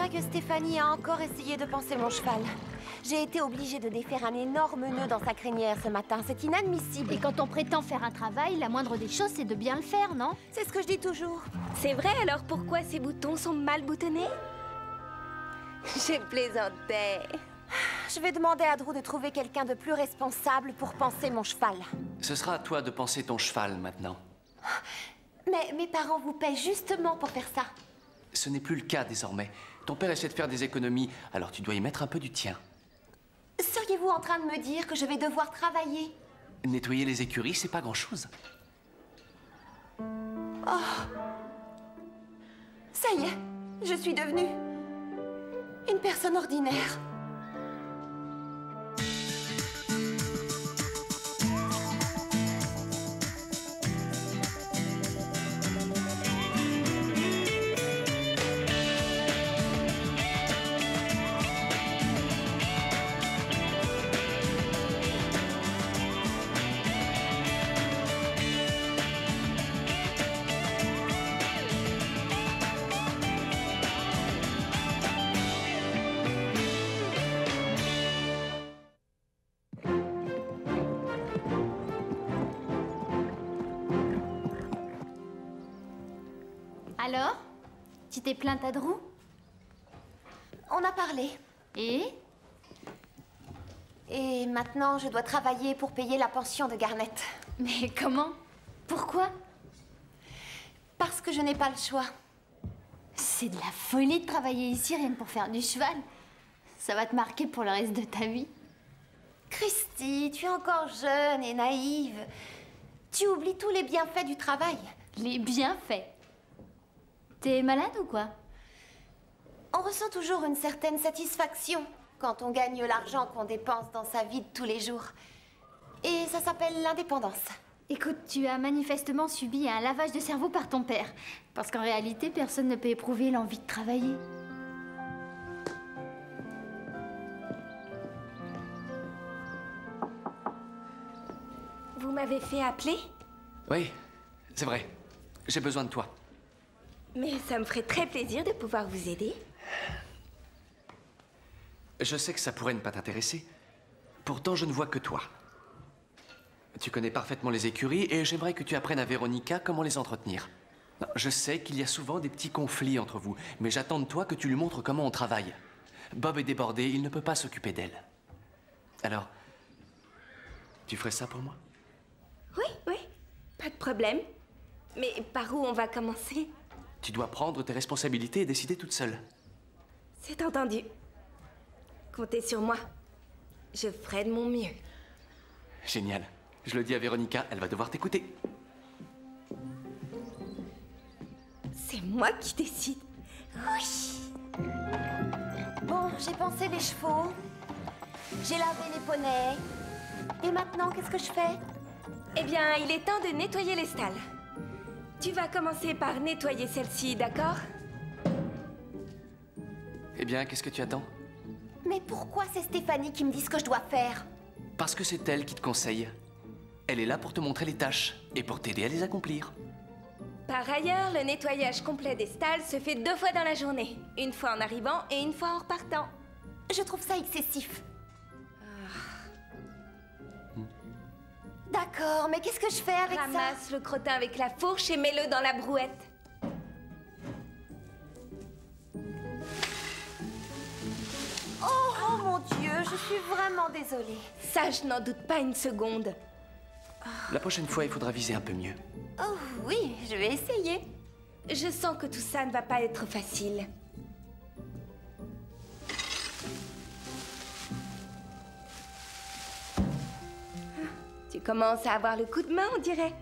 dirais que Stéphanie a encore essayé de panser mon cheval. J'ai été obligée de défaire un énorme nœud dans sa crinière ce matin. C'est inadmissible. Et quand on prétend faire un travail, la moindre des choses, c'est de bien le faire, non? C'est ce que je dis toujours. C'est vrai, alors pourquoi ces boutons sont mal boutonnés? Je plaisantais. Je vais demander à Drew de trouver quelqu'un de plus responsable pour panser mon cheval. Ce sera à toi de panser ton cheval maintenant. Mais mes parents vous paient justement pour faire ça. Ce n'est plus le cas désormais. Ton père essaie de faire des économies, alors tu dois y mettre un peu du tien. Seriez-vous en train de me dire que je vais devoir travailler? Nettoyer les écuries, c'est pas grand-chose. Ça y est, je suis devenue une personne ordinaire. Alors? Tu t'es plainte à Drew? On a parlé. Et maintenant, je dois travailler pour payer la pension de Garnet. Mais comment? Pourquoi? Parce que je n'ai pas le choix. C'est de la folie de travailler ici rien que pour faire du cheval. Ça va te marquer pour le reste de ta vie. Christy, tu es encore jeune et naïve. Tu oublies tous les bienfaits du travail. Les bienfaits. T'es malade ou quoi? On ressent toujours une certaine satisfaction quand on gagne l'argent qu'on dépense dans sa vie de tous les jours. Et ça s'appelle l'indépendance. Écoute, tu as manifestement subi un lavage de cerveau par ton père. Parce qu'en réalité, personne ne peut éprouver l'envie de travailler. Vous m'avez fait appeler? Oui, c'est vrai. J'ai besoin de toi. Mais ça me ferait très plaisir de pouvoir vous aider. Je sais que ça pourrait ne pas t'intéresser. Pourtant, je ne vois que toi. Tu connais parfaitement les écuries et j'aimerais que tu apprennes à Véronica comment les entretenir. Je sais qu'il y a souvent des petits conflits entre vous, mais j'attends de toi que tu lui montres comment on travaille. Bob est débordé, il ne peut pas s'occuper d'elle. Alors, tu ferais ça pour moi? Oui, pas de problème. Mais par où on va commencer? Tu dois prendre tes responsabilités et décider toute seule. C'est entendu. Comptez sur moi. Je ferai de mon mieux. Génial. Je le dis à Véronica, elle va devoir t'écouter. C'est moi qui décide. Oui. Bon, j'ai pansé les chevaux. J'ai lavé les poneys. Et maintenant, qu'est-ce que je fais? Eh bien, il est temps de nettoyer les stalles. Tu vas commencer par nettoyer celle-ci, d'accord? Eh bien, qu'est-ce que tu attends? Mais pourquoi c'est Stéphanie qui me dit ce que je dois faire? Parce que c'est elle qui te conseille. Elle est là pour te montrer les tâches et pour t'aider à les accomplir. Par ailleurs, le nettoyage complet des stalles se fait 2 fois dans la journée. Une fois en arrivant et une fois en repartant. Je trouve ça excessif. D'accord, mais qu'est-ce que je fais avec ça? Ramasse le crottin avec la fourche et mets-le dans la brouette. Oh mon Dieu, je suis vraiment désolée. Ça, je n'en doute pas une seconde. La prochaine fois, il faudra viser un peu mieux. Oh oui, je vais essayer. Je sens que tout ça ne va pas être facile. Tu commences à avoir le coup de main, on dirait.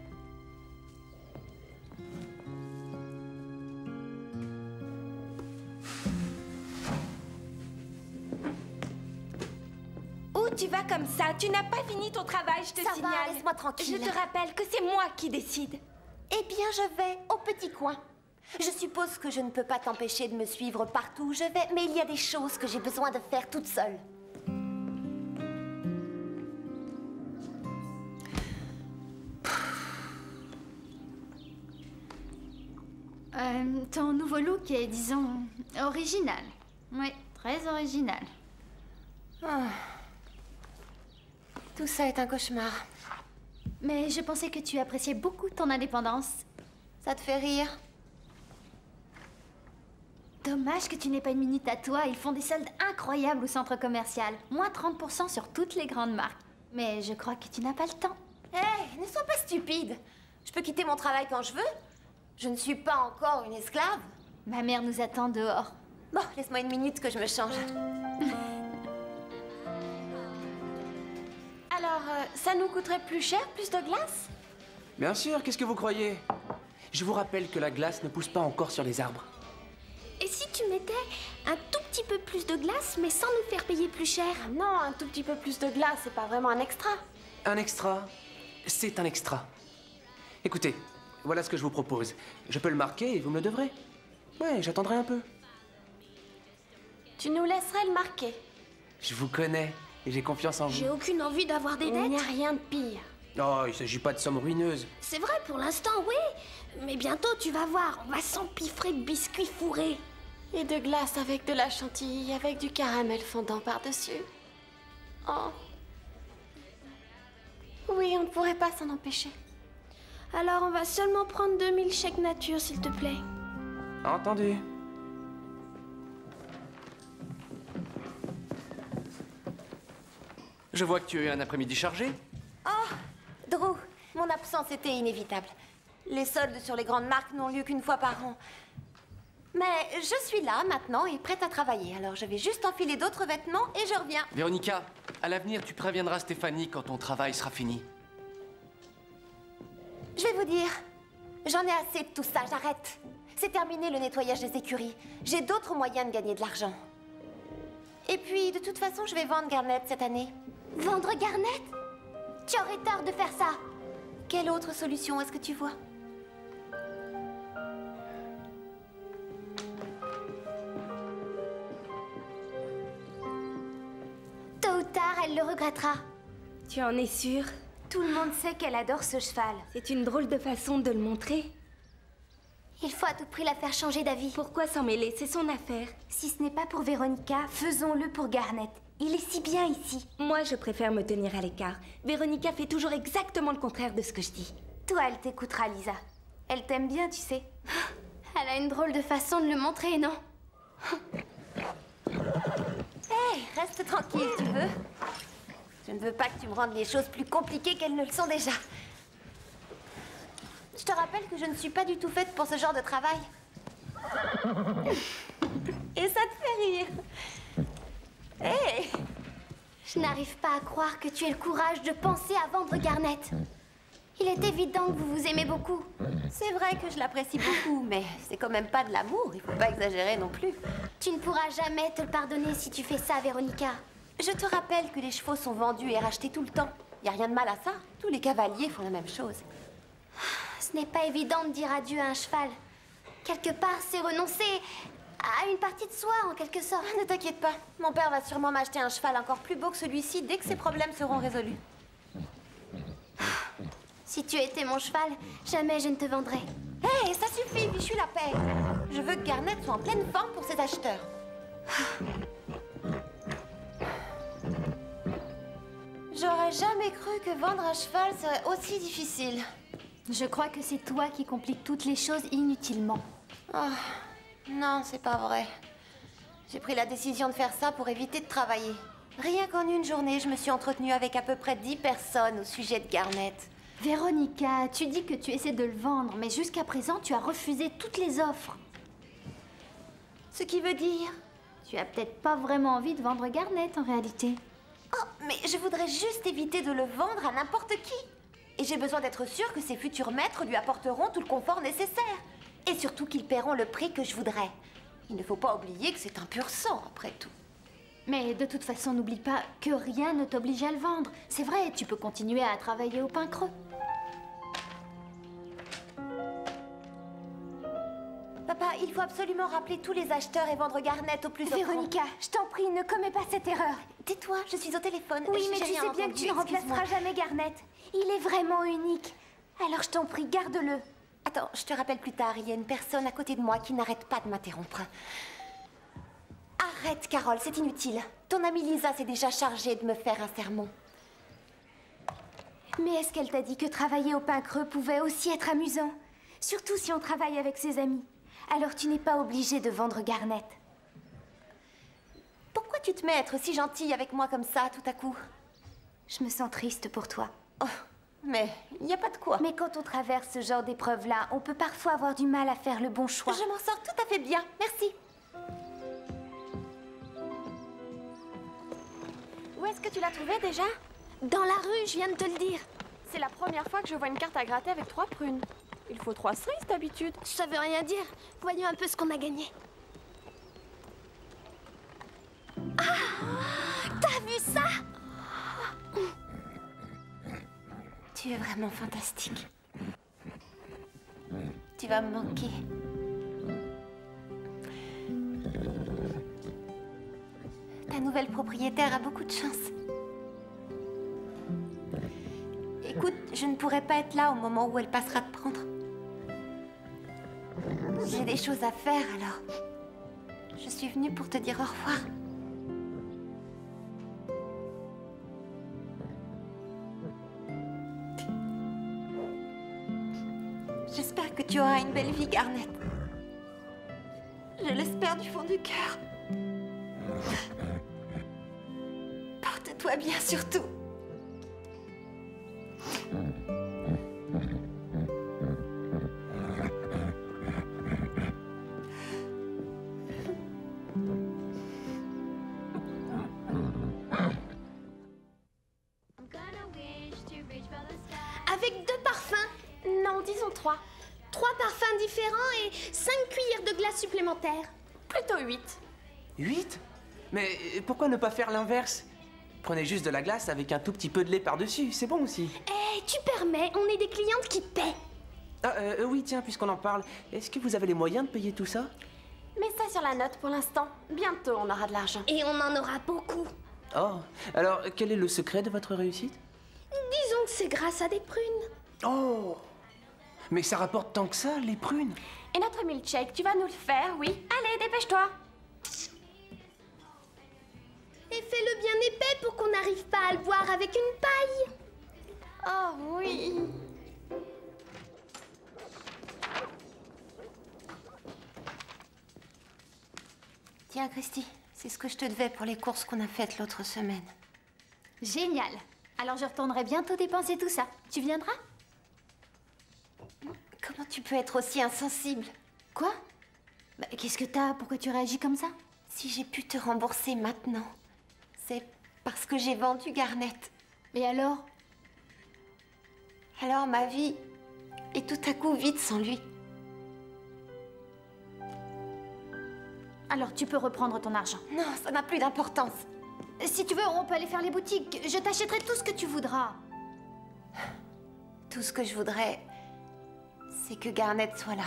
Où tu vas comme ça? Tu n'as pas fini ton travail, je te Ça signale. va, laisse-moi tranquille. Je te rappelle que c'est moi qui décide. Eh bien, je vais au petit coin. Je suppose que je ne peux pas t'empêcher de me suivre partout où je vais, mais il y a des choses que j'ai besoin de faire toute seule. Ton nouveau look est, disons, original. Oui, très original. Ah. Tout ça est un cauchemar. Mais je pensais que tu appréciais beaucoup ton indépendance. Ça te fait rire? Dommage que tu n'aies pas une minute à toi. Ils font des soldes incroyables au centre commercial. Moins 30% sur toutes les grandes marques. Mais je crois que tu n'as pas le temps. Hé, ne sois pas stupide. Je peux quitter mon travail quand je veux. Je ne suis pas encore une esclave. Ma mère nous attend dehors. Bon, laisse-moi une minute que je me change. Alors, ça nous coûterait plus cher, plus de glace? Bien sûr, qu'est-ce que vous croyez? Je vous rappelle que la glace ne pousse pas encore sur les arbres. Et si tu mettais un tout petit peu plus de glace, mais sans nous faire payer plus cher? Ah non, un tout petit peu plus de glace, c'est pas vraiment un extra. Un extra, c'est un extra. Écoutez, voilà ce que je vous propose. Je peux le marquer et vous me le devrez. Ouais, j'attendrai un peu. Tu nous laisserais le marquer. Je vous connais et j'ai confiance en vous. J'ai aucune envie d'avoir des Il n'y dettes. a rien de pire. Oh, il s'agit pas de sommes ruineuses. C'est vrai pour l'instant, oui. Mais bientôt, tu vas voir, on va s'empiffrer de biscuits fourrés. Et de glace avec de la chantilly, avec du caramel fondant par-dessus. Oh. Oui, on ne pourrait pas s'en empêcher. Alors, on va seulement prendre 2000 chèques nature, s'il te plaît. Entendu. Je vois que tu as eu un après-midi chargé. Oh, Drew, mon absence était inévitable. Les soldes sur les grandes marques n'ont lieu qu'une fois par an. Mais je suis là maintenant et prête à travailler. Alors je vais juste enfiler d'autres vêtements et je reviens. Véronica, à l'avenir, tu préviendras Stéphanie quand ton travail sera fini. Je vais vous dire, j'en ai assez de tout ça, j'arrête. C'est terminé le nettoyage des écuries. J'ai d'autres moyens de gagner de l'argent. Et puis, de toute façon, je vais vendre Garnet cette année. Vendre Garnet? Tu aurais tort de faire ça. Quelle autre solution est-ce que tu vois? Tôt ou tard, elle le regrettera. Tu en es sûre? Tout le monde sait qu'elle adore ce cheval. C'est une drôle de façon de le montrer. Il faut à tout prix la faire changer d'avis. Pourquoi s'en mêler? C'est son affaire. Si ce n'est pas pour Véronica, faisons-le pour Garnet. Il est si bien ici. Moi, je préfère me tenir à l'écart. Véronica fait toujours exactement le contraire de ce que je dis. Toi, elle t'écoutera, Lisa. Elle t'aime bien, tu sais. Elle a une drôle de façon de le montrer, non? Hé, reste tranquille, tu veux? Je ne veux pas que tu me rendes les choses plus compliquées qu'elles ne le sont déjà. Je te rappelle que je ne suis pas du tout faite pour ce genre de travail. Et ça te fait rire. Hé! Je n'arrive pas à croire que tu aies le courage de penser à vendre Garnet. Il est évident que vous vous aimez beaucoup. C'est vrai que je l'apprécie beaucoup, mais c'est quand même pas de l'amour, il faut pas exagérer non plus. Tu ne pourras jamais te le pardonner si tu fais ça, Véronica. Je te rappelle que les chevaux sont vendus et rachetés tout le temps. Y a rien de mal à ça. Tous les cavaliers font la même chose. Ce n'est pas évident de dire adieu à un cheval. Quelque part, c'est renoncer à une partie de soi, en quelque sorte. Ne t'inquiète pas, mon père va sûrement m'acheter un cheval encore plus beau que celui-ci dès que ses problèmes seront résolus. Si tu étais mon cheval, jamais je ne te vendrais. Hé, ça suffit, fichu la paix. Je veux que Garnet soit en pleine forme pour ses acheteurs. J'aurais jamais cru que vendre un cheval serait aussi difficile. Je crois que c'est toi qui compliques toutes les choses inutilement. Oh, non, c'est pas vrai. J'ai pris la décision de faire ça pour éviter de travailler. Rien qu'en une journée, je me suis entretenue avec à peu près 10 personnes au sujet de Garnet. Véronica, tu dis que tu essaies de le vendre, mais jusqu'à présent, tu as refusé toutes les offres. Ce qui veut dire... Tu as peut-être pas vraiment envie de vendre Garnet, en réalité. Oh, mais je voudrais juste éviter de le vendre à n'importe qui. Et j'ai besoin d'être sûre que ses futurs maîtres lui apporteront tout le confort nécessaire. Et surtout qu'ils paieront le prix que je voudrais. Il ne faut pas oublier que c'est un pur sang, après tout. Mais de toute façon, n'oublie pas que rien ne t'oblige à le vendre. C'est vrai, tu peux continuer à travailler au pain creux. Papa, il faut absolument rappeler tous les acheteurs et vendre Garnet au plus offrant. Véronica, je t'en prie, ne commets pas cette erreur. Tais-toi, je suis au téléphone. Oui, mais J'ai tu rien sais bien que entendu, tu ne remplaceras excuse-moi. jamais Garnet. Il est vraiment unique. Alors je t'en prie, garde-le. Attends, je te rappelle plus tard, il y a une personne à côté de moi qui n'arrête pas de m'interrompre. Arrête, Carole, c'est inutile. Ton amie Lisa s'est déjà chargée de me faire un sermon. Mais est-ce qu'elle t'a dit que travailler au pain creux pouvait aussi être amusant? Surtout si on travaille avec ses amis. Alors tu n'es pas obligée de vendre Garnet. Pourquoi tu te mets à être si gentille avec moi comme ça, tout à coup? Je me sens triste pour toi. Oh, mais il n'y a pas de quoi. Mais quand on traverse ce genre d'épreuve-là, on peut parfois avoir du mal à faire le bon choix. Je m'en sors tout à fait bien, merci. Où est-ce que tu l'as trouvée déjà? Dans la rue, je viens de te le dire. C'est la première fois que je vois une carte à gratter avec 3 prunes. Il faut 3 cerises d'habitude. Ça veut rien dire. Voyons un peu ce qu'on a gagné. Ah! T'as vu ça? Tu es vraiment fantastique. Tu vas me manquer. Ta nouvelle propriétaire a beaucoup de chance. Écoute, je ne pourrai pas être là au moment où elle passera te prendre. J'ai des choses à faire, alors je suis venue pour te dire au revoir. J'espère que tu auras une belle vie, Garnet. Je l'espère du fond du cœur. Porte-toi bien surtout. Avec 2 parfums. Non, disons 3. 3 parfums différents et 5 cuillères de glace supplémentaires. Plutôt 8. 8? Mais pourquoi ne pas faire l'inverse? Prenez juste de la glace avec un tout petit peu de lait par-dessus, c'est bon aussi. Eh, tu permets, on est des clientes qui paient. Ah, oui, tiens, puisqu'on en parle, est-ce que vous avez les moyens de payer tout ça? Mets ça sur la note pour l'instant. Bientôt, on aura de l'argent. Et on en aura beaucoup. Oh, alors quel est le secret de votre réussite? Disons que c'est grâce à des prunes. Oh! Mais ça rapporte tant que ça, les prunes? Et notre milkshake, tu vas nous le faire, oui? Allez, dépêche-toi. Et fais-le bien épais pour qu'on n'arrive pas à le boire avec une paille. Oh oui. Tiens, Christy, c'est ce que je te devais pour les courses qu'on a faites l'autre semaine. Génial. Alors je retournerai bientôt dépenser tout ça. Tu viendras? Comment tu peux être aussi insensible? Quoi? Bah, qu'est-ce que t'as? Pourquoi tu réagis comme ça? Si j'ai pu te rembourser maintenant, c'est parce que j'ai vendu Garnet. Et alors? Alors ma vie est tout à coup vide sans lui. Alors tu peux reprendre ton argent. Non, ça n'a plus d'importance. Si tu veux, on peut aller faire les boutiques. Je t'achèterai tout ce que tu voudras. Tout ce que je voudrais, c'est que Garnet soit là.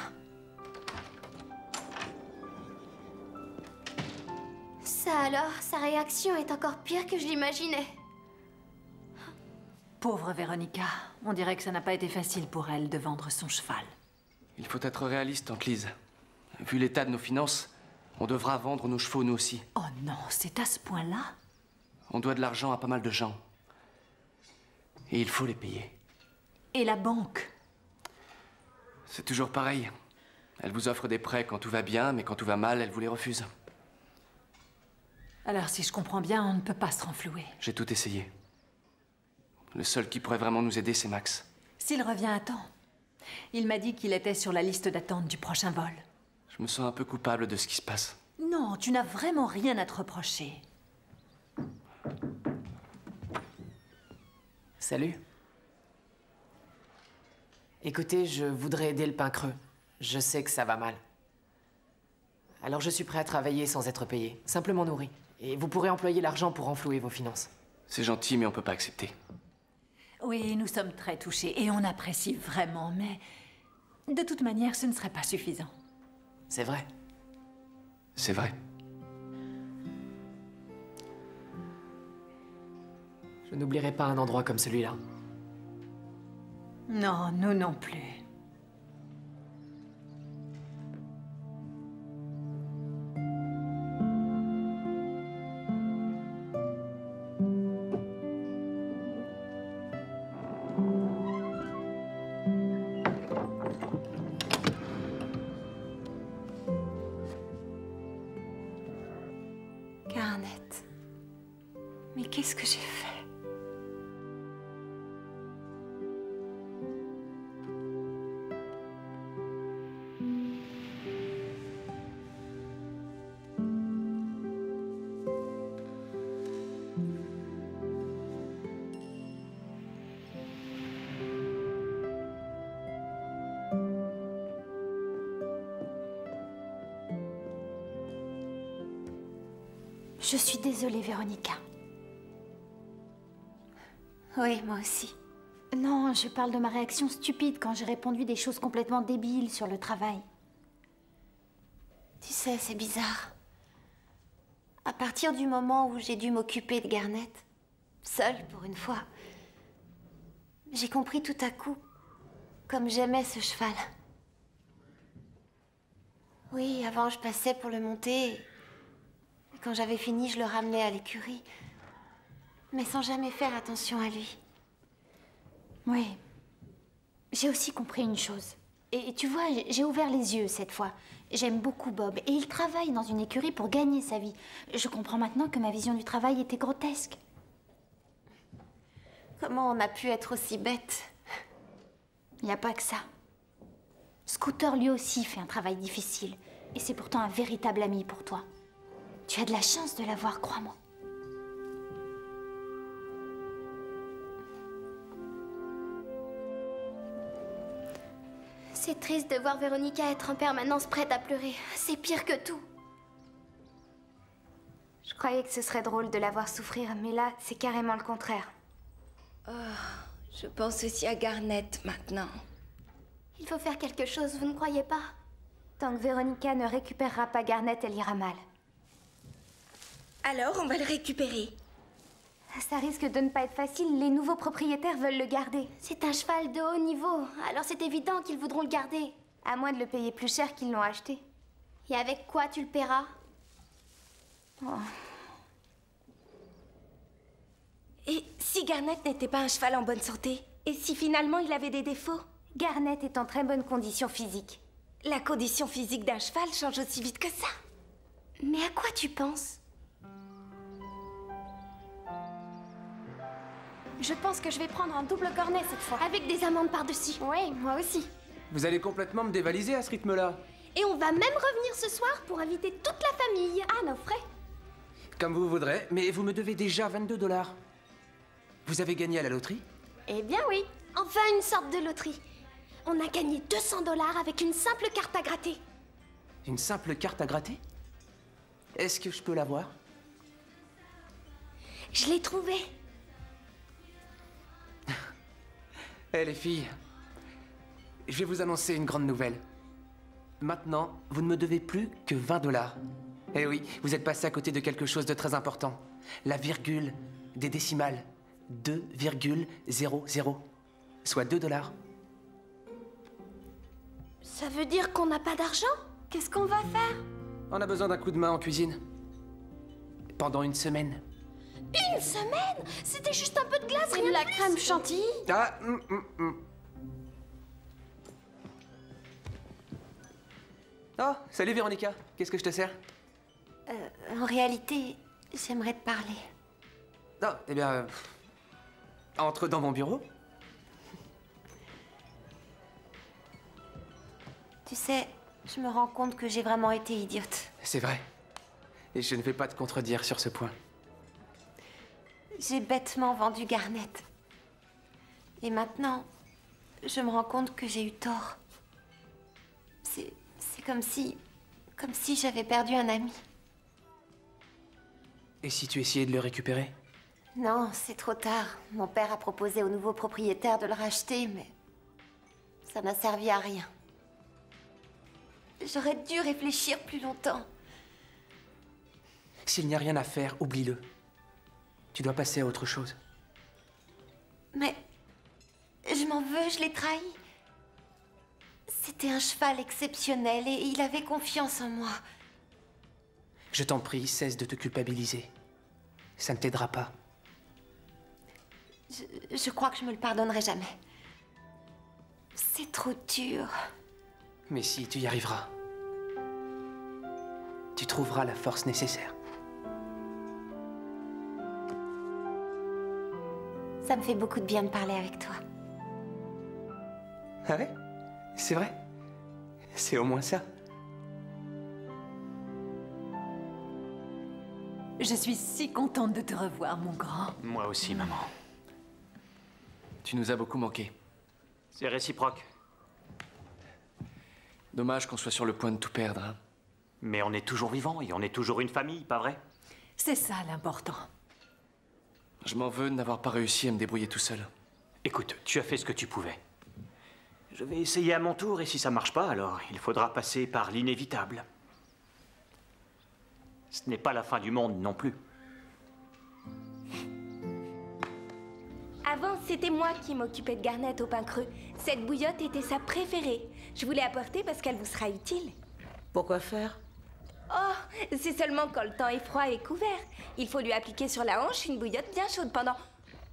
Ça alors, sa réaction est encore pire que je l'imaginais. Pauvre Véronica, on dirait que ça n'a pas été facile pour elle de vendre son cheval. Il faut être réaliste, Tante Lise. Vu l'état de nos finances, on devra vendre nos chevaux, nous aussi. Oh non, c'est à ce point-là? On doit de l'argent à pas mal de gens. Et il faut les payer. Et la banque? C'est toujours pareil. Elle vous offre des prêts quand tout va bien, mais quand tout va mal, elle vous les refuse. Alors si je comprends bien, on ne peut pas se renflouer. J'ai tout essayé. Le seul qui pourrait vraiment nous aider, c'est Max. S'il revient à temps. Il m'a dit qu'il était sur la liste d'attente du prochain vol. Je me sens un peu coupable de ce qui se passe. Non, tu n'as vraiment rien à te reprocher. Salut. Écoutez, je voudrais aider le pain creux. Je sais que ça va mal. Alors je suis prêt à travailler sans être payé, simplement nourri. Et vous pourrez employer l'argent pour renflouer vos finances. C'est gentil, mais on peut pas accepter. Oui, nous sommes très touchés et on apprécie vraiment, mais de toute manière, ce ne serait pas suffisant. C'est vrai. C'est vrai. Je n'oublierai pas un endroit comme celui-là. Non, nous non plus. Qu'est-ce que j'ai fait? Je suis désolée, Véronica. Oui, moi aussi. Non, je parle de ma réaction stupide quand j'ai répondu des choses complètement débiles sur le travail. Tu sais, c'est bizarre. À partir du moment où j'ai dû m'occuper de Garnet, seule pour une fois, j'ai compris tout à coup comme j'aimais ce cheval. Oui, avant je passais pour le monter. Et quand j'avais fini, je le ramenais à l'écurie. Mais sans jamais faire attention à lui. Oui. J'ai aussi compris une chose. Et tu vois, j'ai ouvert les yeux cette fois. J'aime beaucoup Bob et il travaille dans une écurie pour gagner sa vie. Je comprends maintenant que ma vision du travail était grotesque. Comment on a pu être aussi bête? Il n'y a pas que ça. Scooter lui aussi fait un travail difficile. Et c'est pourtant un véritable ami pour toi. Tu as de la chance de l'avoir, crois-moi. C'est triste de voir Véronica être en permanence prête à pleurer. C'est pire que tout. Je croyais que ce serait drôle de la voir souffrir, mais là, c'est carrément le contraire. Oh, je pense aussi à Garnet maintenant. Il faut faire quelque chose, vous ne croyez pas? Tant que Véronica ne récupérera pas Garnet, elle ira mal. Alors, on va le récupérer. Ça risque de ne pas être facile, les nouveaux propriétaires veulent le garder. C'est un cheval de haut niveau, alors c'est évident qu'ils voudront le garder. À moins de le payer plus cher qu'ils l'ont acheté. Et avec quoi tu le paieras? Oh. Et si Garnet n'était pas un cheval en bonne santé? Et si finalement il avait des défauts? Garnet est en très bonne condition physique. La condition physique d'un cheval change aussi vite que ça. Mais à quoi tu penses? Je pense que je vais prendre un double cornet cette fois. Avec des amandes par-dessus. Oui, moi aussi. Vous allez complètement me dévaliser à ce rythme-là. Et on va même revenir ce soir pour inviter toute la famille. Ah, nos frais. Comme vous voudrez, mais vous me devez déjà 22 $. Vous avez gagné à la loterie? Eh bien oui. Enfin une sorte de loterie. On a gagné 200 $ avec une simple carte à gratter. Une simple carte à gratter? Est-ce que je peux la voir? Je l'ai trouvée. Eh les filles, je vais vous annoncer une grande nouvelle. Maintenant, vous ne me devez plus que 20 $. Eh oui, vous êtes passé à côté de quelque chose de très important. La virgule des décimales. 2,00. Soit 2 $. Ça veut dire qu'on n'a pas d'argent? Qu'est-ce qu'on va faire? On a besoin d'un coup de main en cuisine. Pendant une semaine. Une semaine? C'était juste un peu de glace, Et rien de la de plus. crème chantilly? Ah, Oh, salut Véronica. Qu'est-ce que je te sers? En réalité, j'aimerais te parler. Oh, eh bien... entre dans mon bureau. Tu sais, je me rends compte que j'ai vraiment été idiote. C'est vrai. Et je ne vais pas te contredire sur ce point. J'ai bêtement vendu Garnet. Et maintenant, je me rends compte que j'ai eu tort. C'est comme si j'avais perdu un ami. Et si tu essayais de le récupérer? Non, c'est trop tard. Mon père a proposé au nouveau propriétaire de le racheter, mais ça n'a servi à rien. J'aurais dû réfléchir plus longtemps. S'il n'y a rien à faire, oublie-le. Tu dois passer à autre chose. Mais je m'en veux, je l'ai trahi. C'était un cheval exceptionnel et il avait confiance en moi. Je t'en prie, cesse de te culpabiliser. Ça ne t'aidera pas. Je crois que je me le pardonnerai jamais. C'est trop dur. Mais si, tu y arriveras. Tu trouveras la force nécessaire. Ça me fait beaucoup de bien de parler avec toi. Ah ouais? C'est vrai? C'est au moins ça. Je suis si contente de te revoir, mon grand. Moi aussi, maman. Tu nous as beaucoup manqué. C'est réciproque. Dommage qu'on soit sur le point de tout perdre, hein. Mais on est toujours vivants et on est toujours une famille, pas vrai? C'est ça l'important. Je m'en veux de n'avoir pas réussi à me débrouiller tout seul. Écoute, tu as fait ce que tu pouvais. Je vais essayer à mon tour et si ça marche pas, alors il faudra passer par l'inévitable. Ce n'est pas la fin du monde non plus. Avant, c'était moi qui m'occupais de Garnet au pain creux. Cette bouillotte était sa préférée. Je voulais apporter parce qu'elle vous sera utile. Pourquoi faire? Oh, c'est seulement quand le temps est froid et couvert. Il faut lui appliquer sur la hanche une bouillotte bien chaude pendant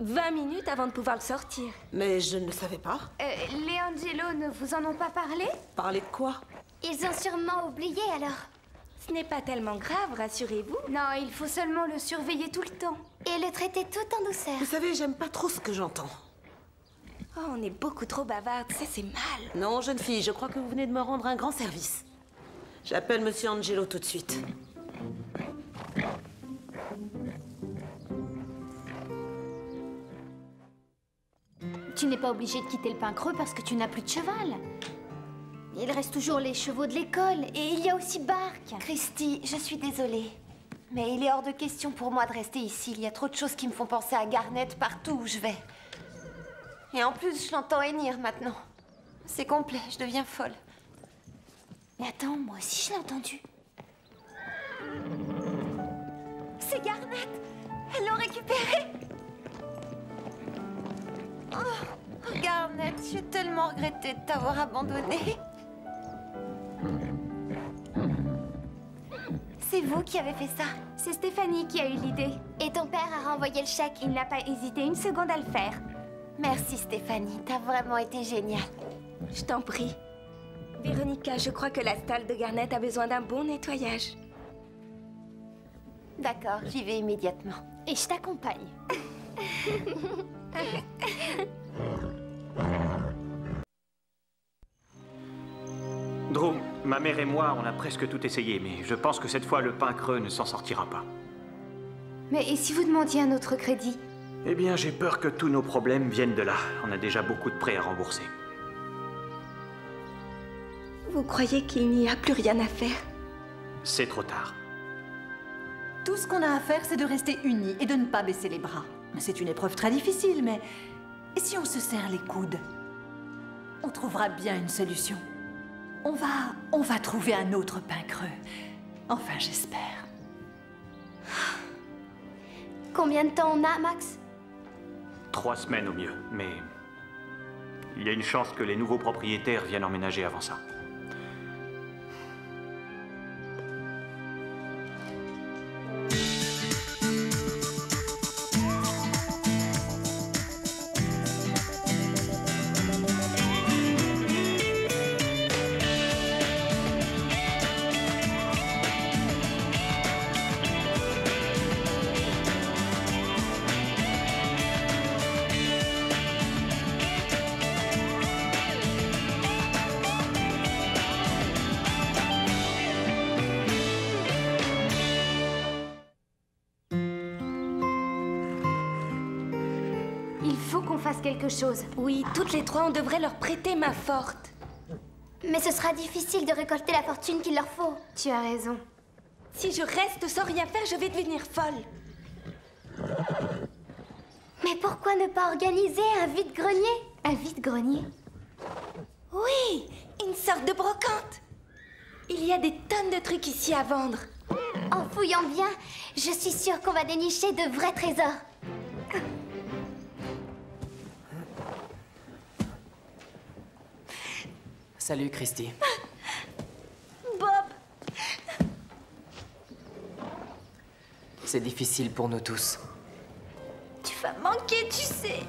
20 minutes avant de pouvoir le sortir. Mais je ne le savais pas. Les Angelo ne vous en ont pas parlé? Parler de quoi? Ils ont sûrement oublié alors. Ce n'est pas tellement grave, rassurez-vous. Non, il faut seulement le surveiller tout le temps. Et le traiter tout en douceur. Vous savez, j'aime pas trop ce que j'entends. Oh, on est beaucoup trop bavardes, ça c'est mal. Non, jeune fille, je crois que vous venez de me rendre un grand service. J'appelle Monsieur Angelo tout de suite. Tu n'es pas obligé de quitter le pain creux parce que tu n'as plus de cheval. Il reste toujours les chevaux de l'école et il y a aussi Bark. Christy, je suis désolée. Mais il est hors de question pour moi de rester ici. Il y a trop de choses qui me font penser à Garnet partout où je vais. Et en plus, je l'entends hennir maintenant. C'est complet, je deviens folle. Mais attends, moi aussi je l'ai entendu. C'est Garnet! Elle l'a récupéré! Oh, Garnet, j'ai tellement regretté de t'avoir abandonné. C'est vous qui avez fait ça? C'est Stéphanie qui a eu l'idée. Et ton père a renvoyé le chèque. Il n'a pas hésité une seconde à le faire. Merci Stéphanie, t'as vraiment été géniale. Je t'en prie. Véronica, je crois que la stalle de Garnet a besoin d'un bon nettoyage. D'accord, j'y vais immédiatement. Et je t'accompagne. Drew, ma mère et moi, on a presque tout essayé, mais je pense que cette fois, le pain creux ne s'en sortira pas. Mais et si vous demandiez un autre crédit? Eh bien, j'ai peur que tous nos problèmes viennent de là. On a déjà beaucoup de prêts à rembourser. Vous croyez qu'il n'y a plus rien à faire? C'est trop tard. Tout ce qu'on a à faire, c'est de rester unis et de ne pas baisser les bras. C'est une épreuve très difficile, mais... Et si on se serre les coudes? On trouvera bien une solution. On va trouver un autre pain creux. Enfin, j'espère. Combien de temps on a, Max? 3 semaines au mieux, mais... il y a une chance que les nouveaux propriétaires viennent emménager avant ça. Il faut qu'on fasse quelque chose. Oui, toutes les trois, on devrait leur prêter main forte. Mais ce sera difficile de récolter la fortune qu'il leur faut. Tu as raison. Si je reste sans rien faire, je vais devenir folle. Mais pourquoi ne pas organiser un vide-grenier? Un vide-grenier? Oui, une sorte de brocante. Il y a des tonnes de trucs ici à vendre. En fouillant bien, je suis sûre qu'on va dénicher de vrais trésors. Salut, Christy. Bob! C'est difficile pour nous tous. Tu vas manquer, tu sais.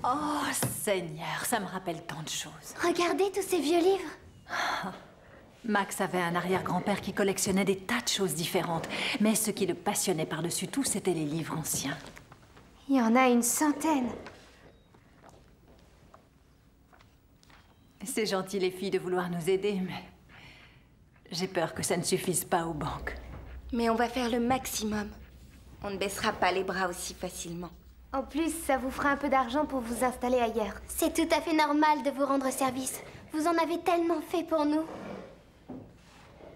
Oh, Seigneur, ça me rappelle tant de choses. Regardez tous ces vieux livres. Max avait un arrière-grand-père qui collectionnait des tas de choses différentes. Mais ce qui le passionnait par-dessus tout, c'était les livres anciens. Il y en a une centaine. C'est gentil, les filles, de vouloir nous aider, mais... j'ai peur que ça ne suffise pas aux banques. Mais on va faire le maximum. On ne baissera pas les bras aussi facilement. En plus, ça vous fera un peu d'argent pour vous installer ailleurs. C'est tout à fait normal de vous rendre service. Vous en avez tellement fait pour nous.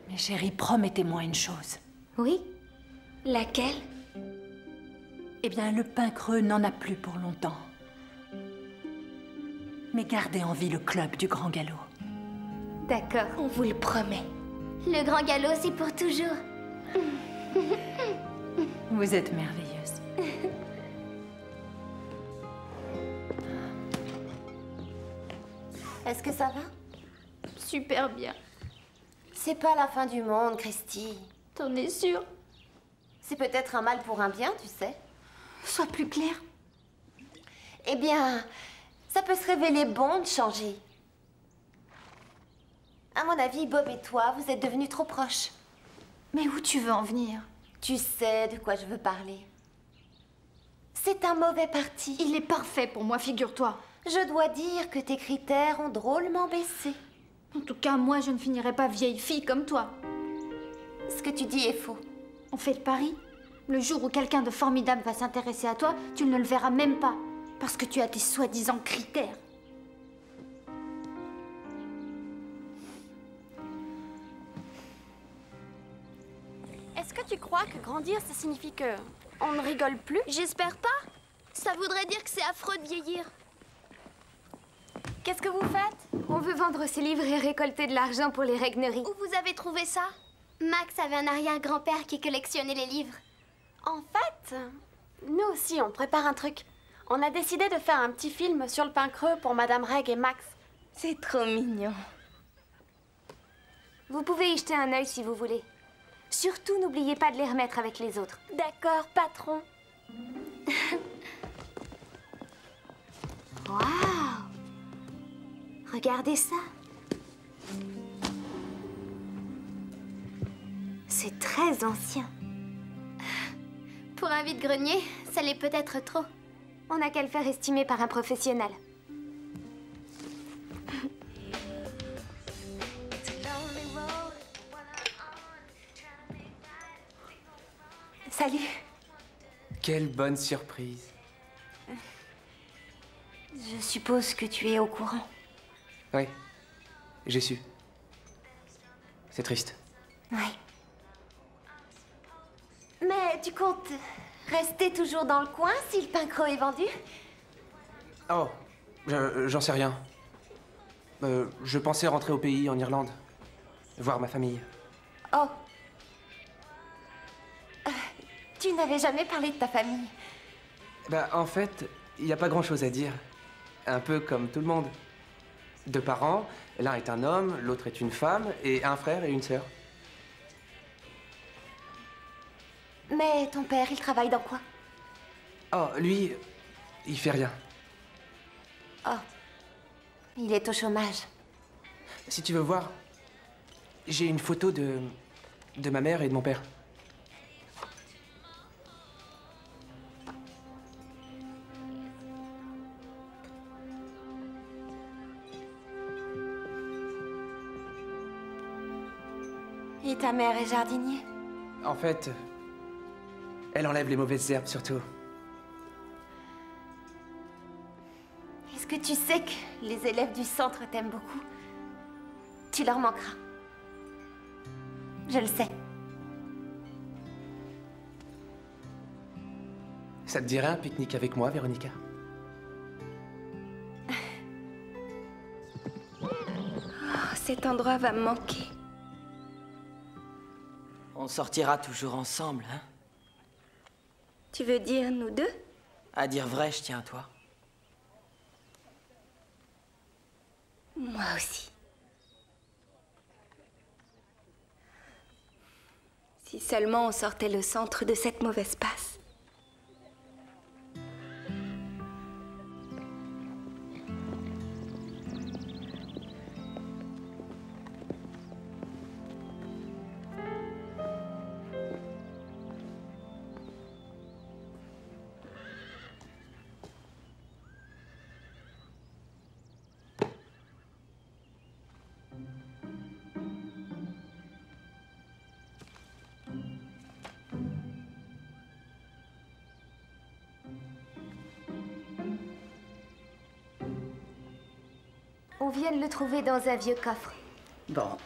Mais chérie, promettez-moi une chose. Oui? Laquelle? Eh bien, le pain creux n'en a plus pour longtemps. Mais gardez en vie le club du Grand Galop. D'accord, on vous le promet. Le Grand Galop, c'est pour toujours. Vous êtes merveilleuse. Est-ce que ça va? Super bien. C'est pas la fin du monde, Christy. T'en es sûre? C'est peut-être un mal pour un bien, tu sais. Sois plus clair. Eh bien, ça peut se révéler bon de changer. À mon avis, Bob et toi, vous êtes devenus trop proches. Mais où tu veux en venir? Tu sais de quoi je veux parler. C'est un mauvais parti. Il est parfait pour moi, figure-toi. Je dois dire que tes critères ont drôlement baissé. En tout cas, moi, je ne finirai pas vieille fille comme toi. Ce que tu dis est faux. On fait le pari. Le jour où quelqu'un de formidable va s'intéresser à toi, tu ne le verras même pas. Parce que tu as tes soi-disant critères. Est-ce que tu crois que grandir, ça signifie que on ne rigole plus? J'espère pas. Ça voudrait dire que c'est affreux de vieillir. Qu'est-ce que vous faites? On veut vendre ces livres et récolter de l'argent pour les règneries. Où vous avez trouvé ça? Max avait un arrière-grand-père qui collectionnait les livres. En fait, nous aussi, on prépare un truc. On a décidé de faire un petit film sur le pain creux pour Madame Reg et Max. C'est trop mignon. Vous pouvez y jeter un œil si vous voulez. Surtout, n'oubliez pas de les remettre avec les autres. D'accord, patron. Waouh! Regardez ça. C'est très ancien. Pour un vide-grenier, ça l'est peut-être trop. On n'a qu'à le faire estimer par un professionnel. Salut. Quelle bonne surprise. Je suppose que tu es au courant. Oui, j'ai su. C'est triste. Oui. Mais tu comptes rester toujours dans le coin si le pain creux est vendu? Oh, j'en sais rien. Je pensais rentrer au pays, en Irlande. Voir ma famille. Oh. Tu n'avais jamais parlé de ta famille. Bah, en fait, il n'y a pas grand-chose à dire. Un peu comme tout le monde. 2 parents, l'un est un homme, l'autre est une femme, et un frère et une sœur. Mais ton père, il travaille dans quoi? Oh, lui, il fait rien. Oh. Il est au chômage. Si tu veux voir, j'ai une photo de ma mère et de mon père. Et ta mère est jardinier? En fait, elle enlève les mauvaises herbes surtout. Est-ce que tu sais que les élèves du centre t'aiment beaucoup? Tu leur manqueras. Je le sais. Ça te dirait un pique-nique avec moi, Véronica? Oh, cet endroit va me manquer. On sortira toujours ensemble, hein? Tu veux dire nous deux? À dire vrai, je tiens à toi. Moi aussi. Si seulement on sortait le centre de cette mauvaise passe. On vient de le trouver dans un vieux coffre. Bon,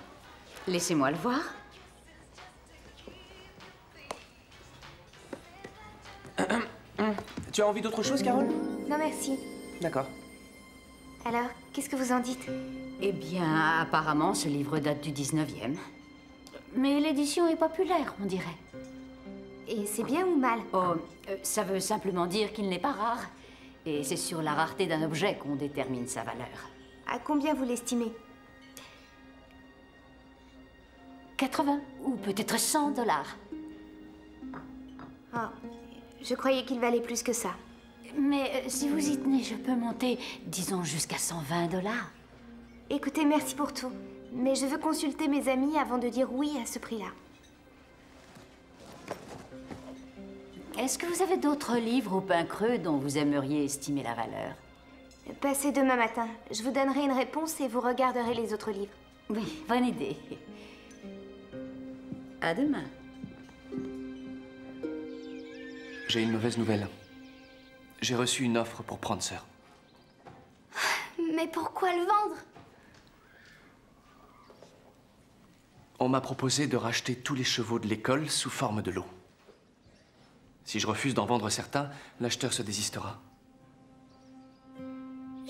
laissez-moi le voir. Tu as envie d'autre chose, Carole? Non, merci. D'accord. Alors, qu'est-ce que vous en dites? Eh bien, apparemment, ce livre date du 19e. Mais l'édition est populaire, on dirait. Et c'est bien ou mal? Oh, ça veut simplement dire qu'il n'est pas rare. Et c'est sur la rareté d'un objet qu'on détermine sa valeur. À combien vous l'estimez? 80 ou peut-être 100 $. Oh, je croyais qu'il valait plus que ça. Mais si vous y tenez, je peux monter, disons, jusqu'à 120 $. Écoutez, merci pour tout. Mais je veux consulter mes amis avant de dire oui à ce prix-là. Est-ce que vous avez d'autres livres au pain creux dont vous aimeriez estimer la valeur? Passez demain matin. Je vous donnerai une réponse et vous regarderez les autres livres. Oui, bonne idée. À demain. J'ai une mauvaise nouvelle. J'ai reçu une offre pour Prancer. Mais pourquoi le vendre? On m'a proposé de racheter tous les chevaux de l'école sous forme de lot. Si je refuse d'en vendre certains, l'acheteur se désistera.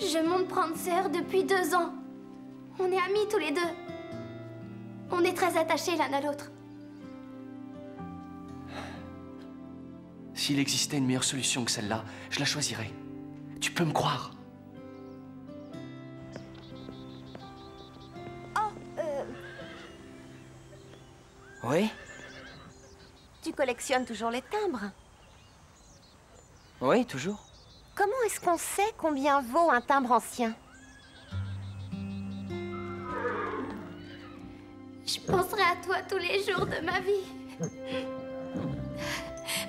Je monte Prancer depuis 2 ans. On est amis tous les deux. On est très attachés l'un à l'autre. S'il existait une meilleure solution que celle-là, je la choisirais. Tu peux me croire. Oui? Tu collectionnes toujours les timbres? Oui, toujours. Comment est-ce qu'on sait combien vaut un timbre ancien? Je penserai à toi tous les jours de ma vie.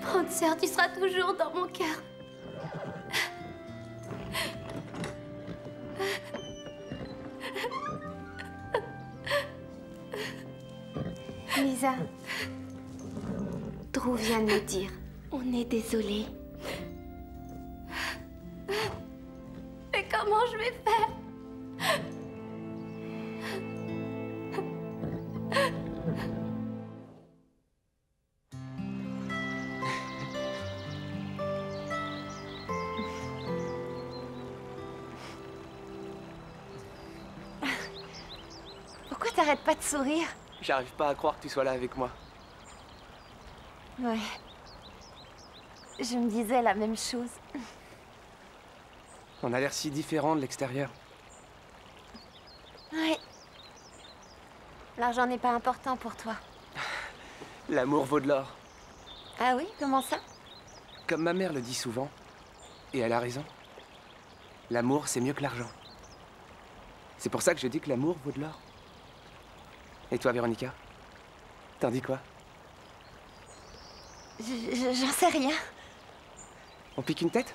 Prancer, tu seras toujours dans mon cœur. Lisa, Drew vient de me dire. On est désolé. Mais comment je vais faire? Pourquoi t'arrêtes pas de sourire? J'arrive pas à croire que tu sois là avec moi. Ouais. Je me disais la même chose. On a l'air si différents de l'extérieur. Ouais. L'argent n'est pas important pour toi. L'amour vaut de l'or. Ah oui? Comment ça? Comme ma mère le dit souvent, et elle a raison. L'amour, c'est mieux que l'argent. C'est pour ça que je dis que l'amour vaut de l'or. Et toi, Véronica? T'en dis quoi? J'en sais rien. On pique une tête?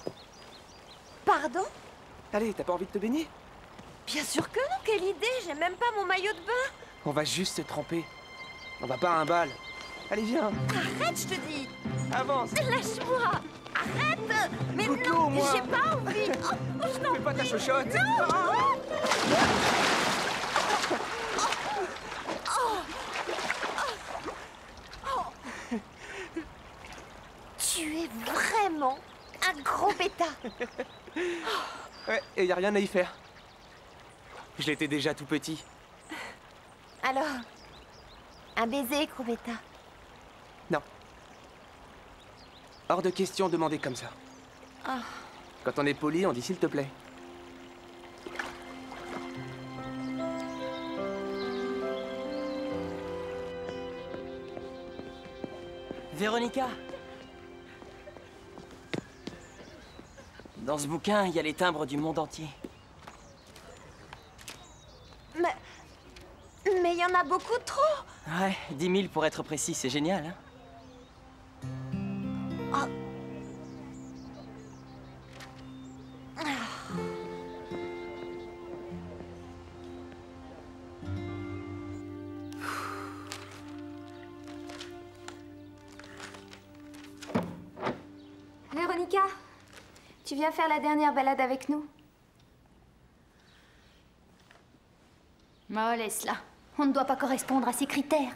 Pardon? Allez, t'as pas envie de te baigner? Bien sûr que non, quelle idée! J'ai même pas mon maillot de bain! On va juste se tremper. On va pas à un bal. Allez, viens! Arrête, je te dis! Avance! Lâche-moi! Arrête! Mais Goûte l'eau, non, moi. j'ai pas envie! Oh, je t'en Fais pas ta prie. chochotte! Non! Tu es vraiment un gros bêta! Ouais, et y a rien à y faire. Je l'étais déjà tout petit. Alors, un baiser, gros bêta? Non. Hors de question de demander comme ça. Ah. Quand on est poli, on dit s'il te plaît. Véronica! Dans ce bouquin, il y a les timbres du monde entier. Mais il y en a beaucoup trop! Ouais, 10 000 pour être précis, c'est génial, hein? Oh. Véronica, tu viens faire la dernière balade avec nous? Oh, laisse-la. On ne doit pas correspondre à ses critères.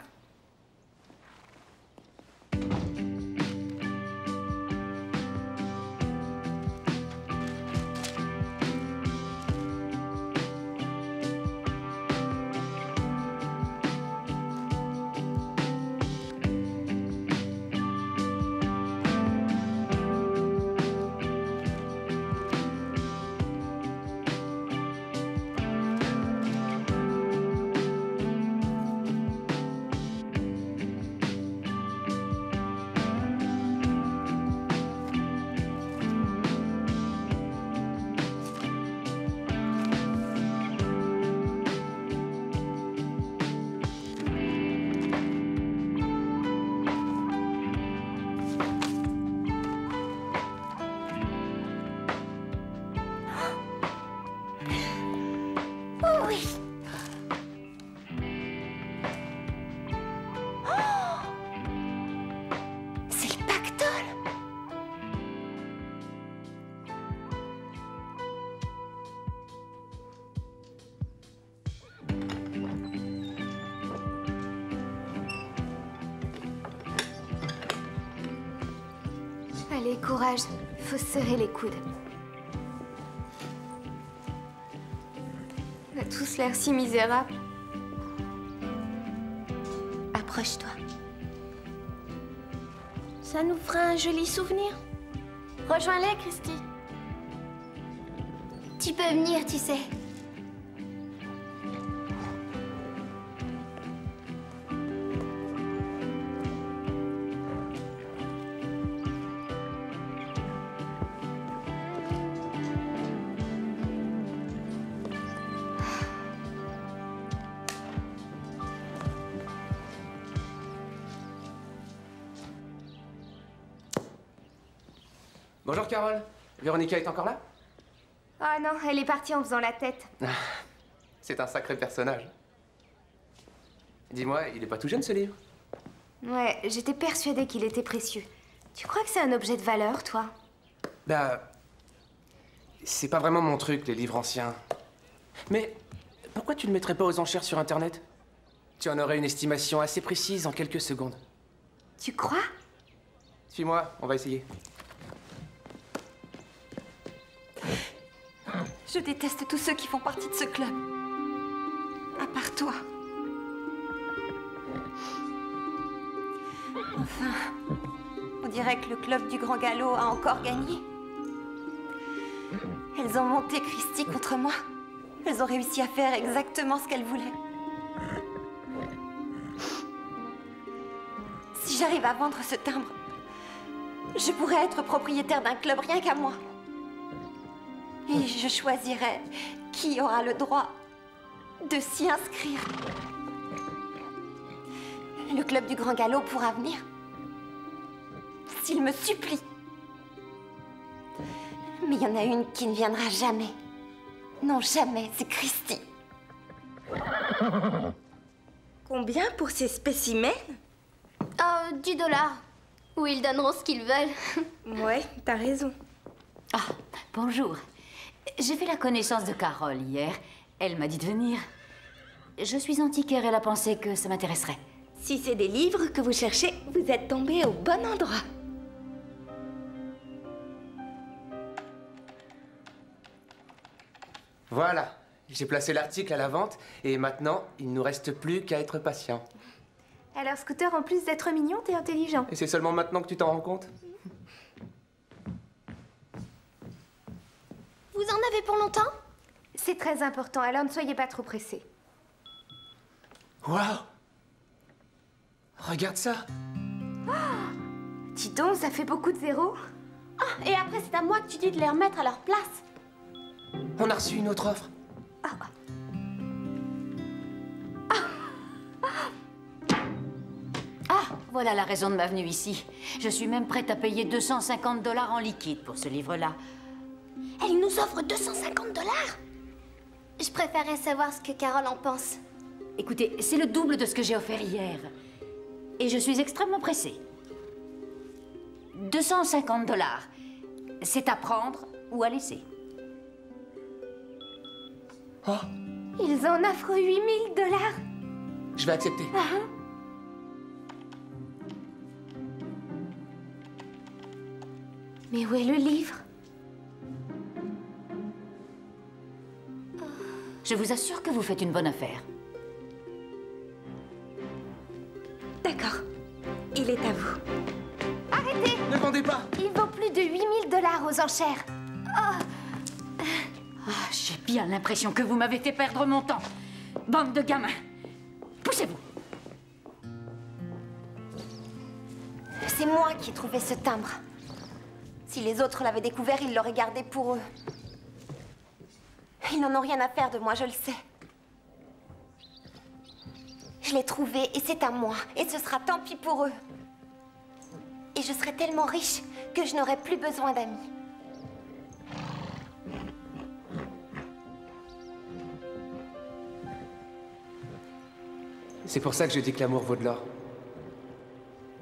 Allez, courage. Faut se serrer les coudes. On a tous l'air si misérables. Approche-toi. Ça nous fera un joli souvenir. Rejoins-les, Christy. Tu peux venir, tu sais. Bonjour Carole. Véronica est encore là? Ah non, elle est partie en faisant la tête. C'est un sacré personnage. Dis-moi, il est pas tout jeune ce livre? Ouais, j'étais persuadée qu'il était précieux. Tu crois que c'est un objet de valeur, toi? Bah... c'est pas vraiment mon truc, les livres anciens. Mais pourquoi tu ne le mettrais pas aux enchères sur Internet? Tu en aurais une estimation assez précise en quelques secondes. Tu crois? Suis-moi, on va essayer. Je déteste tous ceux qui font partie de ce club. À part toi. Enfin, on dirait que le club du Grand Galop a encore gagné. Elles ont monté Christy contre moi. Elles ont réussi à faire exactement ce qu'elles voulaient. Si j'arrive à vendre ce timbre, je pourrais être propriétaire d'un club rien qu'à moi. Et je choisirai qui aura le droit de s'y inscrire. Le club du Grand Galop pourra venir. S'il me supplie. Mais il y en a une qui ne viendra jamais. Non, jamais, c'est Christy. Combien pour ces spécimens? Oh, $10. Ou ils donneront ce qu'ils veulent. Ouais, t'as raison. Ah, bonjour. J'ai fait la connaissance de Carole hier. Elle m'a dit de venir. Je suis antiquaire et elle a pensé que ça m'intéresserait. Si c'est des livres que vous cherchez, vous êtes tombé au bon endroit. Voilà, j'ai placé l'article à la vente et maintenant, il ne nous reste plus qu'à être patient. Alors, Scooter, en plus d'être mignon, t'es intelligent. Et c'est seulement maintenant que tu t'en rends compte? Vous en avez pour longtemps? C'est très important, alors ne soyez pas trop pressés. Waouh! Regarde ça! Dis donc, ça fait beaucoup de zéros. Ah, et après, c'est à moi que tu dis de les remettre à leur place. On a reçu une autre offre. Ah, voilà la raison de ma venue ici. Je suis même prête à payer $250 en liquide pour ce livre-là. Elle nous offre $250? Je préférerais savoir ce que Carole en pense. Écoutez, c'est le double de ce que j'ai offert hier. Et je suis extrêmement pressée. $250. C'est à prendre ou à laisser. Oh, Ils en offrent 8 000 $. Je vais accepter. Mais où est le livre? Je vous assure que vous faites une bonne affaire. D'accord. Il est à vous. Arrêtez! Ne vendez pas! Il vaut plus de 8 000 $ aux enchères. Ah, j'ai bien l'impression que vous m'avez fait perdre mon temps. Bande de gamins. Poussez-vous. C'est moi qui ai trouvé ce timbre. Si les autres l'avaient découvert, ils l'auraient gardé pour eux. Ils n'en ont rien à faire de moi, je le sais. Je l'ai trouvé et c'est à moi. Et ce sera tant pis pour eux. Et je serai tellement riche que je n'aurai plus besoin d'amis. C'est pour ça que je dis que l'amour vaut de l'or.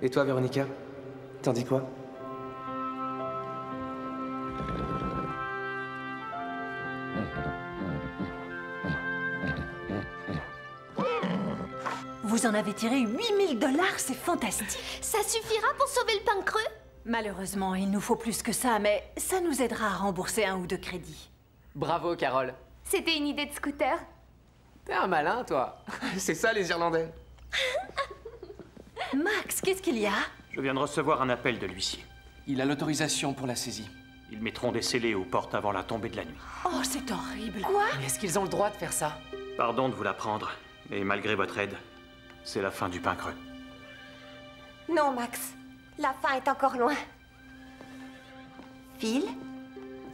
Et toi, Véronica? T'en dis quoi? Vous en avez tiré 8 000 $, c'est fantastique. Ça suffira pour sauver le pain creux? Malheureusement, il nous faut plus que ça, mais ça nous aidera à rembourser 1 ou 2 crédits. Bravo, Carole. C'était une idée de scooter. T'es un malin, toi. C'est ça, les Irlandais. Max, qu'est-ce qu'il y a? Je viens de recevoir un appel de l'huissier. Il a l'autorisation pour la saisie. Ils mettront des scellés aux portes avant la tombée de la nuit. Oh, c'est horrible. Quoi? Mais est-ce qu'ils ont le droit de faire ça? Pardon de vous l'apprendre, mais malgré votre aide, c'est la fin du pain creux. Non, Max. La fin est encore loin. Phil,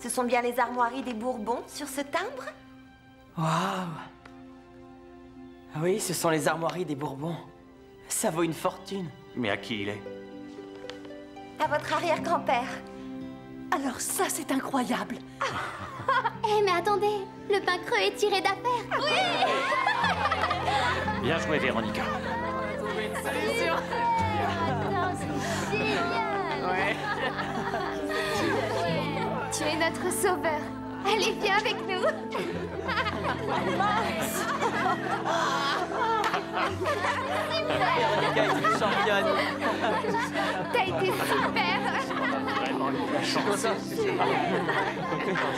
ce sont bien les armoiries des Bourbons sur ce timbre? Waouh! Oui, ce sont les armoiries des Bourbons. Ça vaut une fortune. Mais à qui il est? À votre arrière-grand-père. Alors ça, c'est incroyable. Eh, mais attendez, le pain creux est tiré d'affaire. Oui! Bien joué, Véronica. Attends, c'est génial. Ouais. Tu es notre sauveur. Allez, viens avec nous. Véronica est une championne. T'as été super. Vraiment eu de la chance.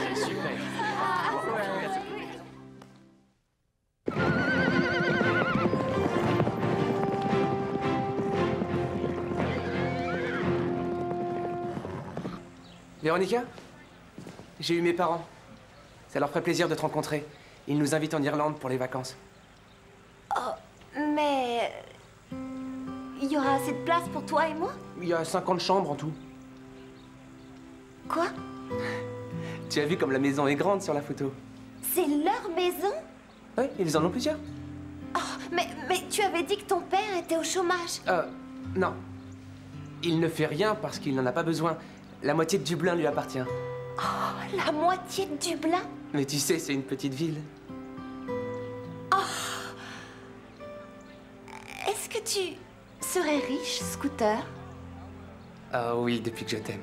C'est super. Véronica? J'ai eu mes parents. Ça leur ferait plaisir de te rencontrer. Ils nous invitent en Irlande pour les vacances. Oh, mais... Il y aura assez de place pour toi et moi? Il y a 50 chambres en tout. Quoi? Tu as vu comme la maison est grande sur la photo? C'est leur maison? Oui, ils en ont plusieurs. Oh, mais tu avais dit que ton père était au chômage. Non. Il ne fait rien parce qu'il n'en a pas besoin. La moitié de Dublin lui appartient. Oh, la moitié de Dublin? Mais tu sais, c'est une petite ville. Oh. Est-ce que tu serais riche, Scooter? Ah oui, depuis que je t'aime.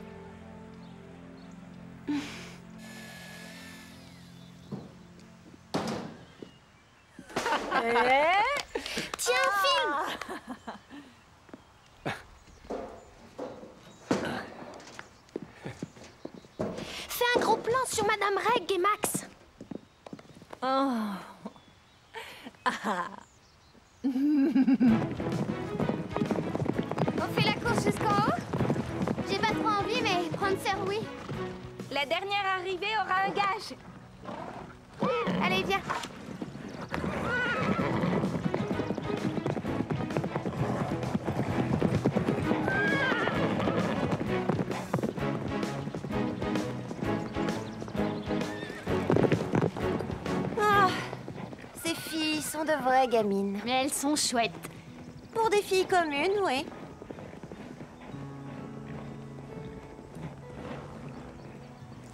Tiens, film. Fais un gros plan sur Madame Reg et Max. Oh. Ah. On fait la course jusqu'en haut? J'ai pas trop envie, mais prendre sœur, oui. La dernière arrivée aura un gage. Allez, viens. Ah, ces filles sont de vraies gamines. Mais elles sont chouettes. Pour des filles communes, oui.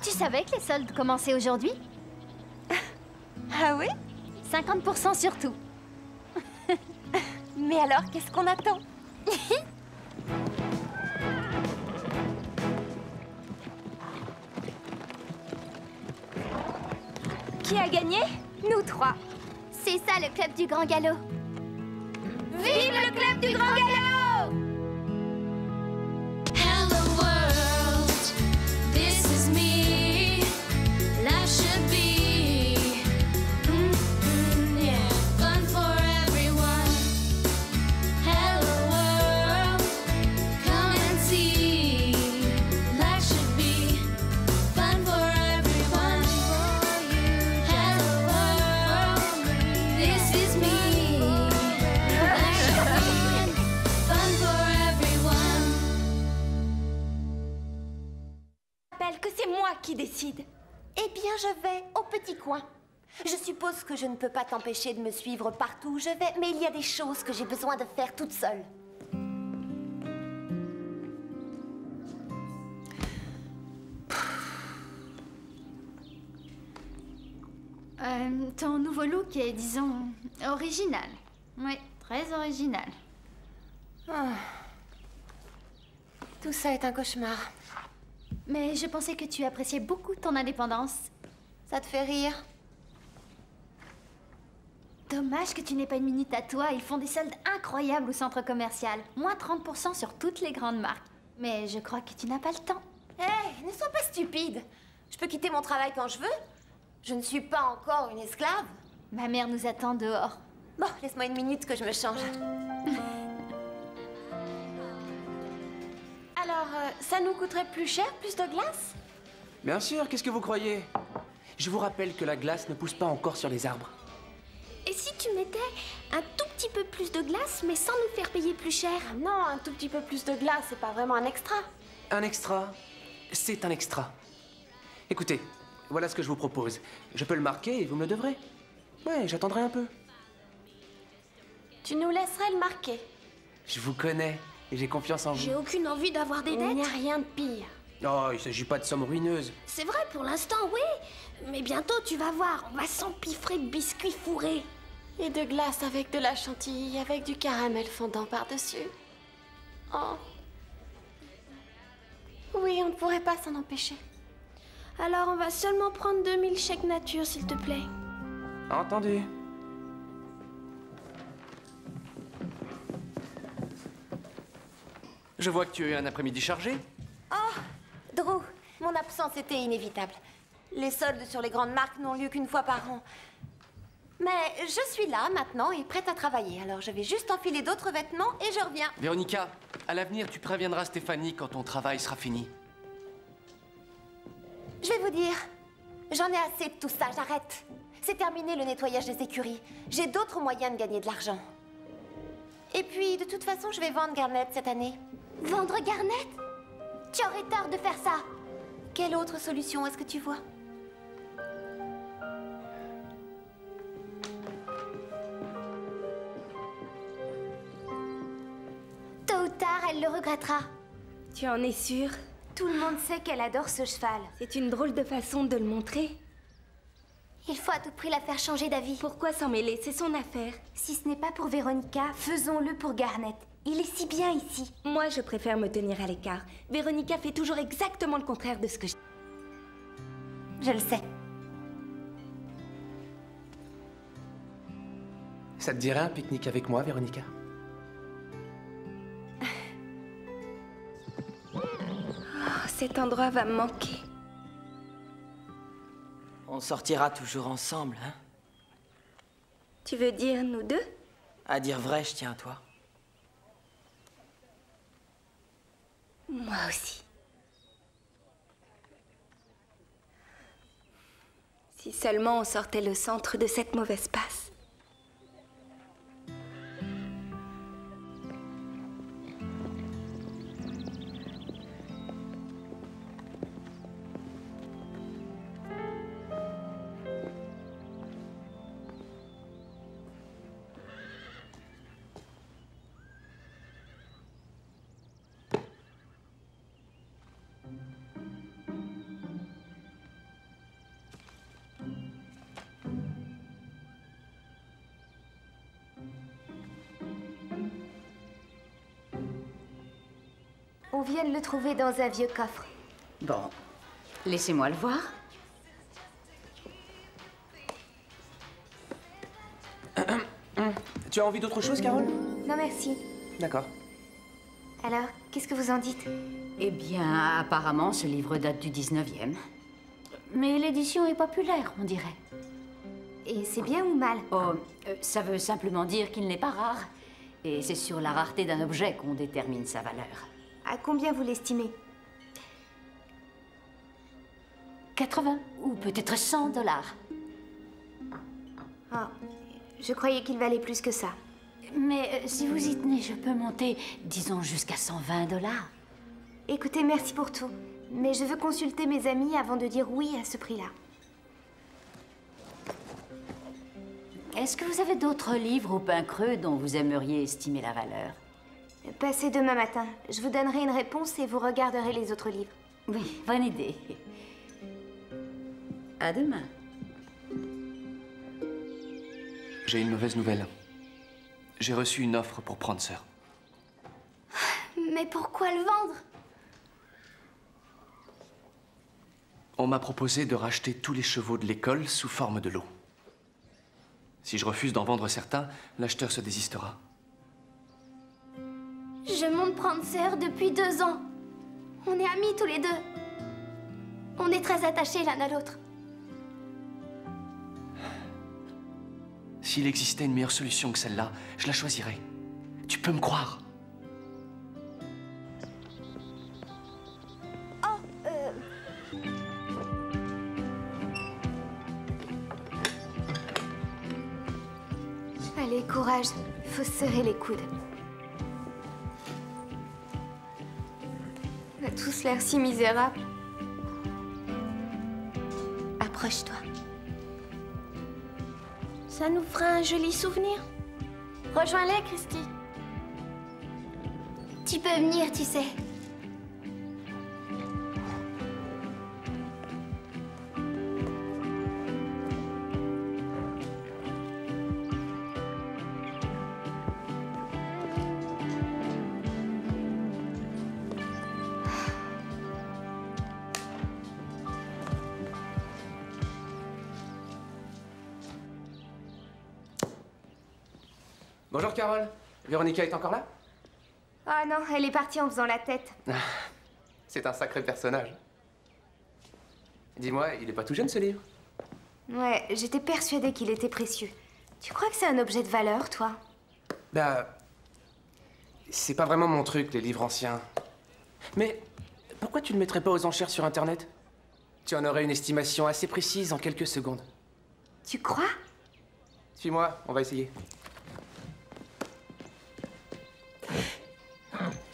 Tu savais que les soldes commençaient aujourd'hui? Ah oui? 50% sur tout. Mais alors, qu'est-ce qu'on attend? Qui a gagné? Nous trois. C'est ça le club du Grand Galop. Vive le club du Grand Galop! Hello world, this is me. Life should be, yeah, fun for everyone. Hello world, come and see. Life should be fun for everyone. Hello world, this is me. Life should be fun for everyone. Rappelle que c'est moi qui décide. Eh bien, je vais au petit coin. Je suppose que je ne peux pas t'empêcher de me suivre partout où je vais, mais il y a des choses que j'ai besoin de faire toute seule. Ton nouveau look est, disons, original. Oui, très original. Ah. Tout ça est un cauchemar. Mais je pensais que tu appréciais beaucoup ton indépendance. Ça te fait rire? Dommage que tu n'aies pas une minute à toi. Ils font des soldes incroyables au centre commercial. Moins 30% sur toutes les grandes marques. Mais je crois que tu n'as pas le temps. Hé, ne sois pas stupide. Je peux quitter mon travail quand je veux. Je ne suis pas encore une esclave. Ma mère nous attend dehors. Bon, laisse-moi une minute que je me change. Alors, ça nous coûterait plus cher, plus de glace? Bien sûr, qu'est-ce que vous croyez? Je vous rappelle que la glace ne pousse pas encore sur les arbres. Et si tu mettais un tout petit peu plus de glace, mais sans nous faire payer plus cher? Non, un tout petit peu plus de glace, c'est pas vraiment un extra. Un extra, c'est un extra. Écoutez, voilà ce que je vous propose. Je peux le marquer et vous me le devrez. Ouais, j'attendrai un peu. Tu nous laisserais le marquer. Je vous connais et j'ai confiance en vous. J'ai aucune envie d'avoir des Il dettes. n'y a rien de pire. Oh, il s'agit pas de sommes ruineuses. C'est vrai pour l'instant, oui. Mais bientôt, tu vas voir, on va s'empiffrer de biscuits fourrés. Et de glace avec de la chantilly, avec du caramel fondant par-dessus. Oh. Oui, on ne pourrait pas s'en empêcher. Alors, on va seulement prendre 2000 chèques nature, s'il te plaît. Entendu. Je vois que tu as eu un après-midi chargé. Oh, Drew, mon absence était inévitable. Les soldes sur les grandes marques n'ont lieu qu'une fois par an. Mais je suis là maintenant et prête à travailler. Alors je vais juste enfiler d'autres vêtements et je reviens. Véronica, à l'avenir, tu préviendras Stéphanie quand ton travail sera fini. Je vais vous dire, j'en ai assez de tout ça, j'arrête. C'est terminé le nettoyage des écuries. J'ai d'autres moyens de gagner de l'argent. Et puis, de toute façon, je vais vendre Garnet cette année. Vendre Garnet? Tu aurais tort de faire ça. Quelle autre solution est-ce que tu vois? Tôt ou tard, elle le regrettera. Tu en es sûre? Tout le monde sait qu'elle adore ce cheval. C'est une drôle de façon de le montrer. Il faut à tout prix la faire changer d'avis. Pourquoi s'en mêler? C'est son affaire. Si ce n'est pas pour Véronica, faisons-le pour Garnet. Il est si bien ici. Moi, je préfère me tenir à l'écart. Véronica fait toujours exactement le contraire de ce que je... Je le sais. Ça te dirait un pique-nique avec moi, Véronica? Oh, cet endroit va me manquer. On sortira toujours ensemble, hein? Tu veux dire nous deux? À dire vrai, je tiens à toi. Moi aussi. Si seulement on sortait le centre de cette mauvaise passe. On vient de le trouver dans un vieux coffre. Bon, laissez-moi le voir. Tu as envie d'autre chose, Carole? Non, merci. D'accord. Alors, qu'est-ce que vous en dites? Eh bien, apparemment, ce livre date du 19e. Mais l'édition est populaire, on dirait. Et c'est bien ou mal? Oh, ça veut simplement dire qu'il n'est pas rare. Et c'est sur la rareté d'un objet qu'on détermine sa valeur. À combien vous l'estimez? 80 ou peut-être 100 $. Ah, je croyais qu'il valait plus que ça. Mais si vous y tenez, je peux monter, disons, jusqu'à 120 $. Écoutez, merci pour tout. Mais je veux consulter mes amis avant de dire oui à ce prix-là. Est-ce que vous avez d'autres livres au pain creux dont vous aimeriez estimer la valeur? Passez demain matin. Je vous donnerai une réponse et vous regarderez les autres livres. Oui, bonne idée. À demain. J'ai une mauvaise nouvelle. J'ai reçu une offre pour Prancer. Mais pourquoi le vendre? On m'a proposé de racheter tous les chevaux de l'école sous forme de lot. Si je refuse d'en vendre certains, l'acheteur se désistera. Je monte Prancer depuis 2 ans. On est amis tous les deux. On est très attachés l'un à l'autre. S'il existait une meilleure solution que celle-là, je la choisirais. Tu peux me croire. Allez, courage. Il faut se serrer les coudes. On a tous l'air si misérables. Approche-toi. Ça nous fera un joli souvenir. Rejoins-les, Christy. Tu peux venir, tu sais. Bonjour, Carole. Véronica est encore là? Ah non, elle est partie en faisant la tête. C'est un sacré personnage. Dis-moi, il est pas tout jeune, ce livre? Ouais, j'étais persuadée qu'il était précieux. Tu crois que c'est un objet de valeur, toi? Bah... c'est pas vraiment mon truc, les livres anciens. Mais pourquoi tu le mettrais pas aux enchères sur Internet? Tu en aurais une estimation assez précise en quelques secondes. Tu crois? Suis-moi, on va essayer.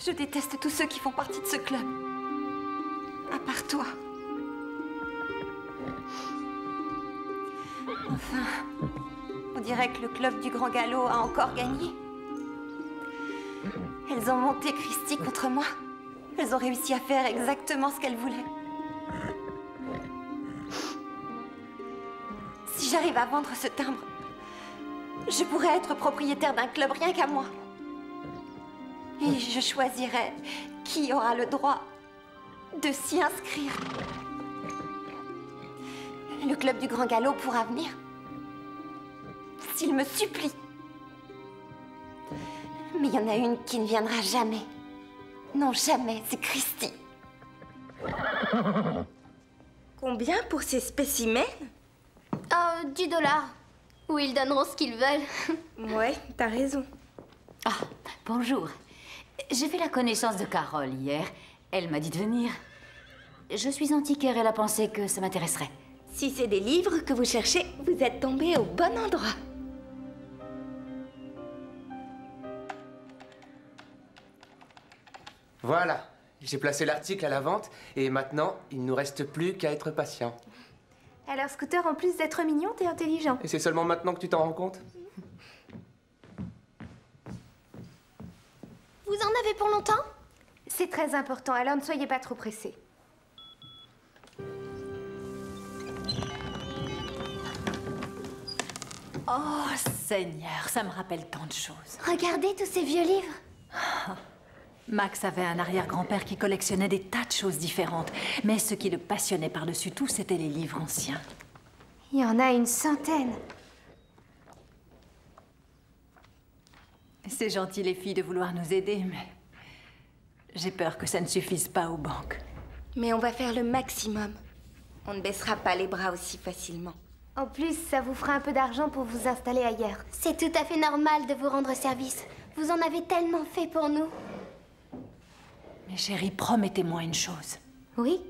Je déteste tous ceux qui font partie de ce club. À part toi. Enfin, on dirait que le club du Grand Galop a encore gagné. Elles ont monté Christy contre moi. Elles ont réussi à faire exactement ce qu'elles voulaient. Si j'arrive à vendre ce timbre, je pourrais être propriétaire d'un club rien qu'à moi. Et je choisirai qui aura le droit de s'y inscrire. Le club du Grand Galop pourra venir. S'il me supplie. Mais il y en a une qui ne viendra jamais. Non, jamais, c'est Christy. Combien pour ces spécimens? Oh, $10. Ou ils donneront ce qu'ils veulent. Ouais, t'as raison. Ah, bonjour. J'ai fait la connaissance de Carole hier. Elle m'a dit de venir. Je suis antiquaire, elle a pensé que ça m'intéresserait. Si c'est des livres que vous cherchez, vous êtes tombé au bon endroit. Voilà, j'ai placé l'article à la vente et maintenant, il ne nous reste plus qu'à être patient. Alors, Scooter, en plus d'être mignon, t'es intelligent. Et c'est seulement maintenant que tu t'en rends compte? Vous en avez pour longtemps? C'est très important, alors ne soyez pas trop pressés. Oh, Seigneur, ça me rappelle tant de choses. Regardez tous ces vieux livres. Max avait un arrière-grand-père qui collectionnait des tas de choses différentes. Mais ce qui le passionnait par-dessus tout, c'était les livres anciens. Il y en a une centaine. C'est gentil, les filles, de vouloir nous aider, mais j'ai peur que ça ne suffise pas aux banques. Mais on va faire le maximum. On ne baissera pas les bras aussi facilement. En plus, ça vous fera un peu d'argent pour vous installer ailleurs. C'est tout à fait normal de vous rendre service. Vous en avez tellement fait pour nous. Mais chérie, promettez-moi une chose. Oui?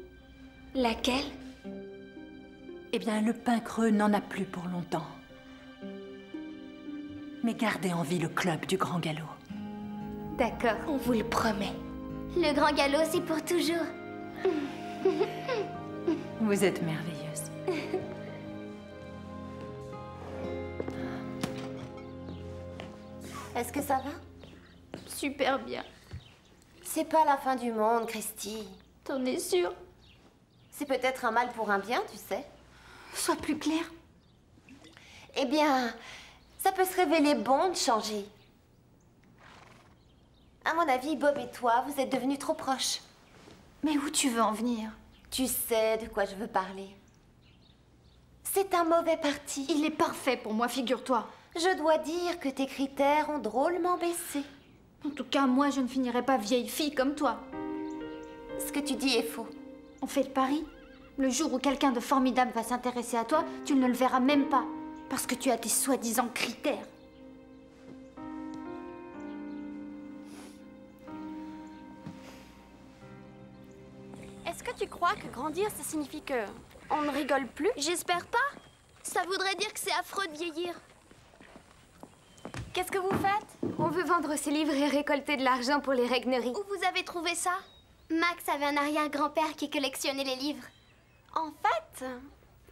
Laquelle? Eh bien, le pain creux n'en a plus pour longtemps. Mais gardez en vie le club du Grand Galop. D'accord. On vous le promet. Le Grand Galop, c'est pour toujours. Vous êtes merveilleuse. Est-ce que ça va? Super bien. C'est pas la fin du monde, Christy. T'en es sûre? C'est peut-être un mal pour un bien, tu sais. Sois plus clair. Eh bien, ça peut se révéler bon de changer. À mon avis, Bob et toi, vous êtes devenus trop proches. Mais où tu veux en venir? Tu sais de quoi je veux parler. C'est un mauvais parti. Il est parfait pour moi, figure-toi. Je dois dire que tes critères ont drôlement baissé. En tout cas, moi, je ne finirai pas vieille fille comme toi. Ce que tu dis est faux. On fait le pari. Le jour où quelqu'un de formidable va s'intéresser à toi, tu ne le verras même pas. Parce que tu as tes soi-disant critères. Est-ce que tu crois que grandir, ça signifie que on ne rigole plus? J'espère pas. Ça voudrait dire que c'est affreux de vieillir. Qu'est-ce que vous faites? On veut vendre ces livres et récolter de l'argent pour les règneries. Où vous avez trouvé ça? Max avait un arrière-grand-père qui collectionnait les livres. En fait,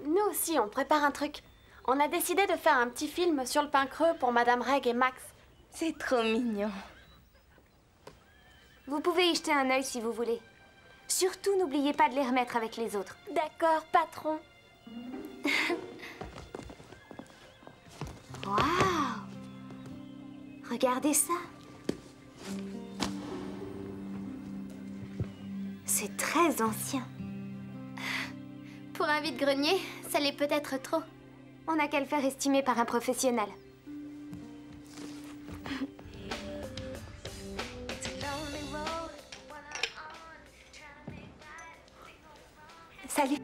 nous aussi, on prépare un truc. On a décidé de faire un petit film sur le pain creux pour Madame Reg et Max. C'est trop mignon. Vous pouvez y jeter un œil si vous voulez. Surtout, n'oubliez pas de les remettre avec les autres. D'accord, patron. Waouh! Regardez ça. C'est très ancien. Pour un vide-grenier, ça l'est peut-être trop. On n'a qu'à le faire estimer par un professionnel. Salut.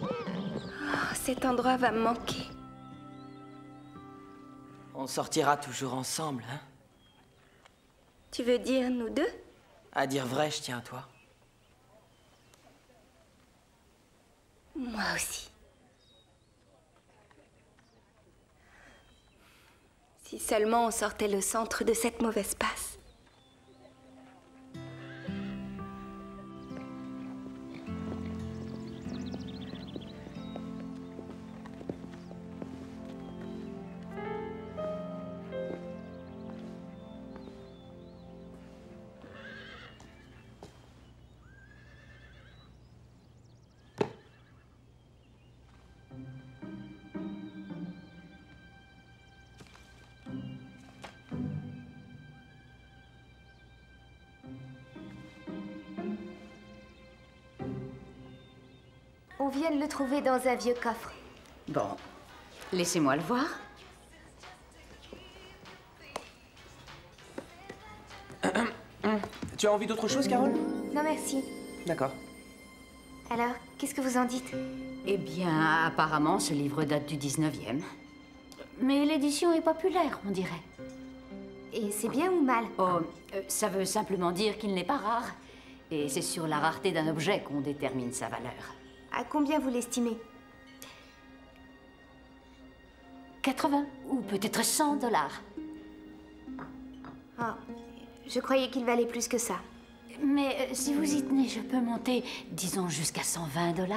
Oh, cet endroit va me manquer. On sortira toujours ensemble, hein? Tu veux dire nous deux? À dire vrai, je tiens à toi. Moi aussi. Si seulement on sortait le centre de cette mauvaise passe. On vient de le trouver dans un vieux coffre. Bon, laissez-moi le voir. Tu as envie d'autre chose, Carole? Non, merci. D'accord. Alors, qu'est-ce que vous en dites? Eh bien, apparemment, ce livre date du 19e. Mais l'édition est populaire, on dirait. Et c'est bien ou mal? Oh, ça veut simplement dire qu'il n'est pas rare. Et c'est sur la rareté d'un objet qu'on détermine sa valeur. À combien vous l'estimez? 80 ou peut-être 100 $. Ah, je croyais qu'il valait plus que ça. Mais si vous y tenez, je peux monter, disons, jusqu'à 120 $.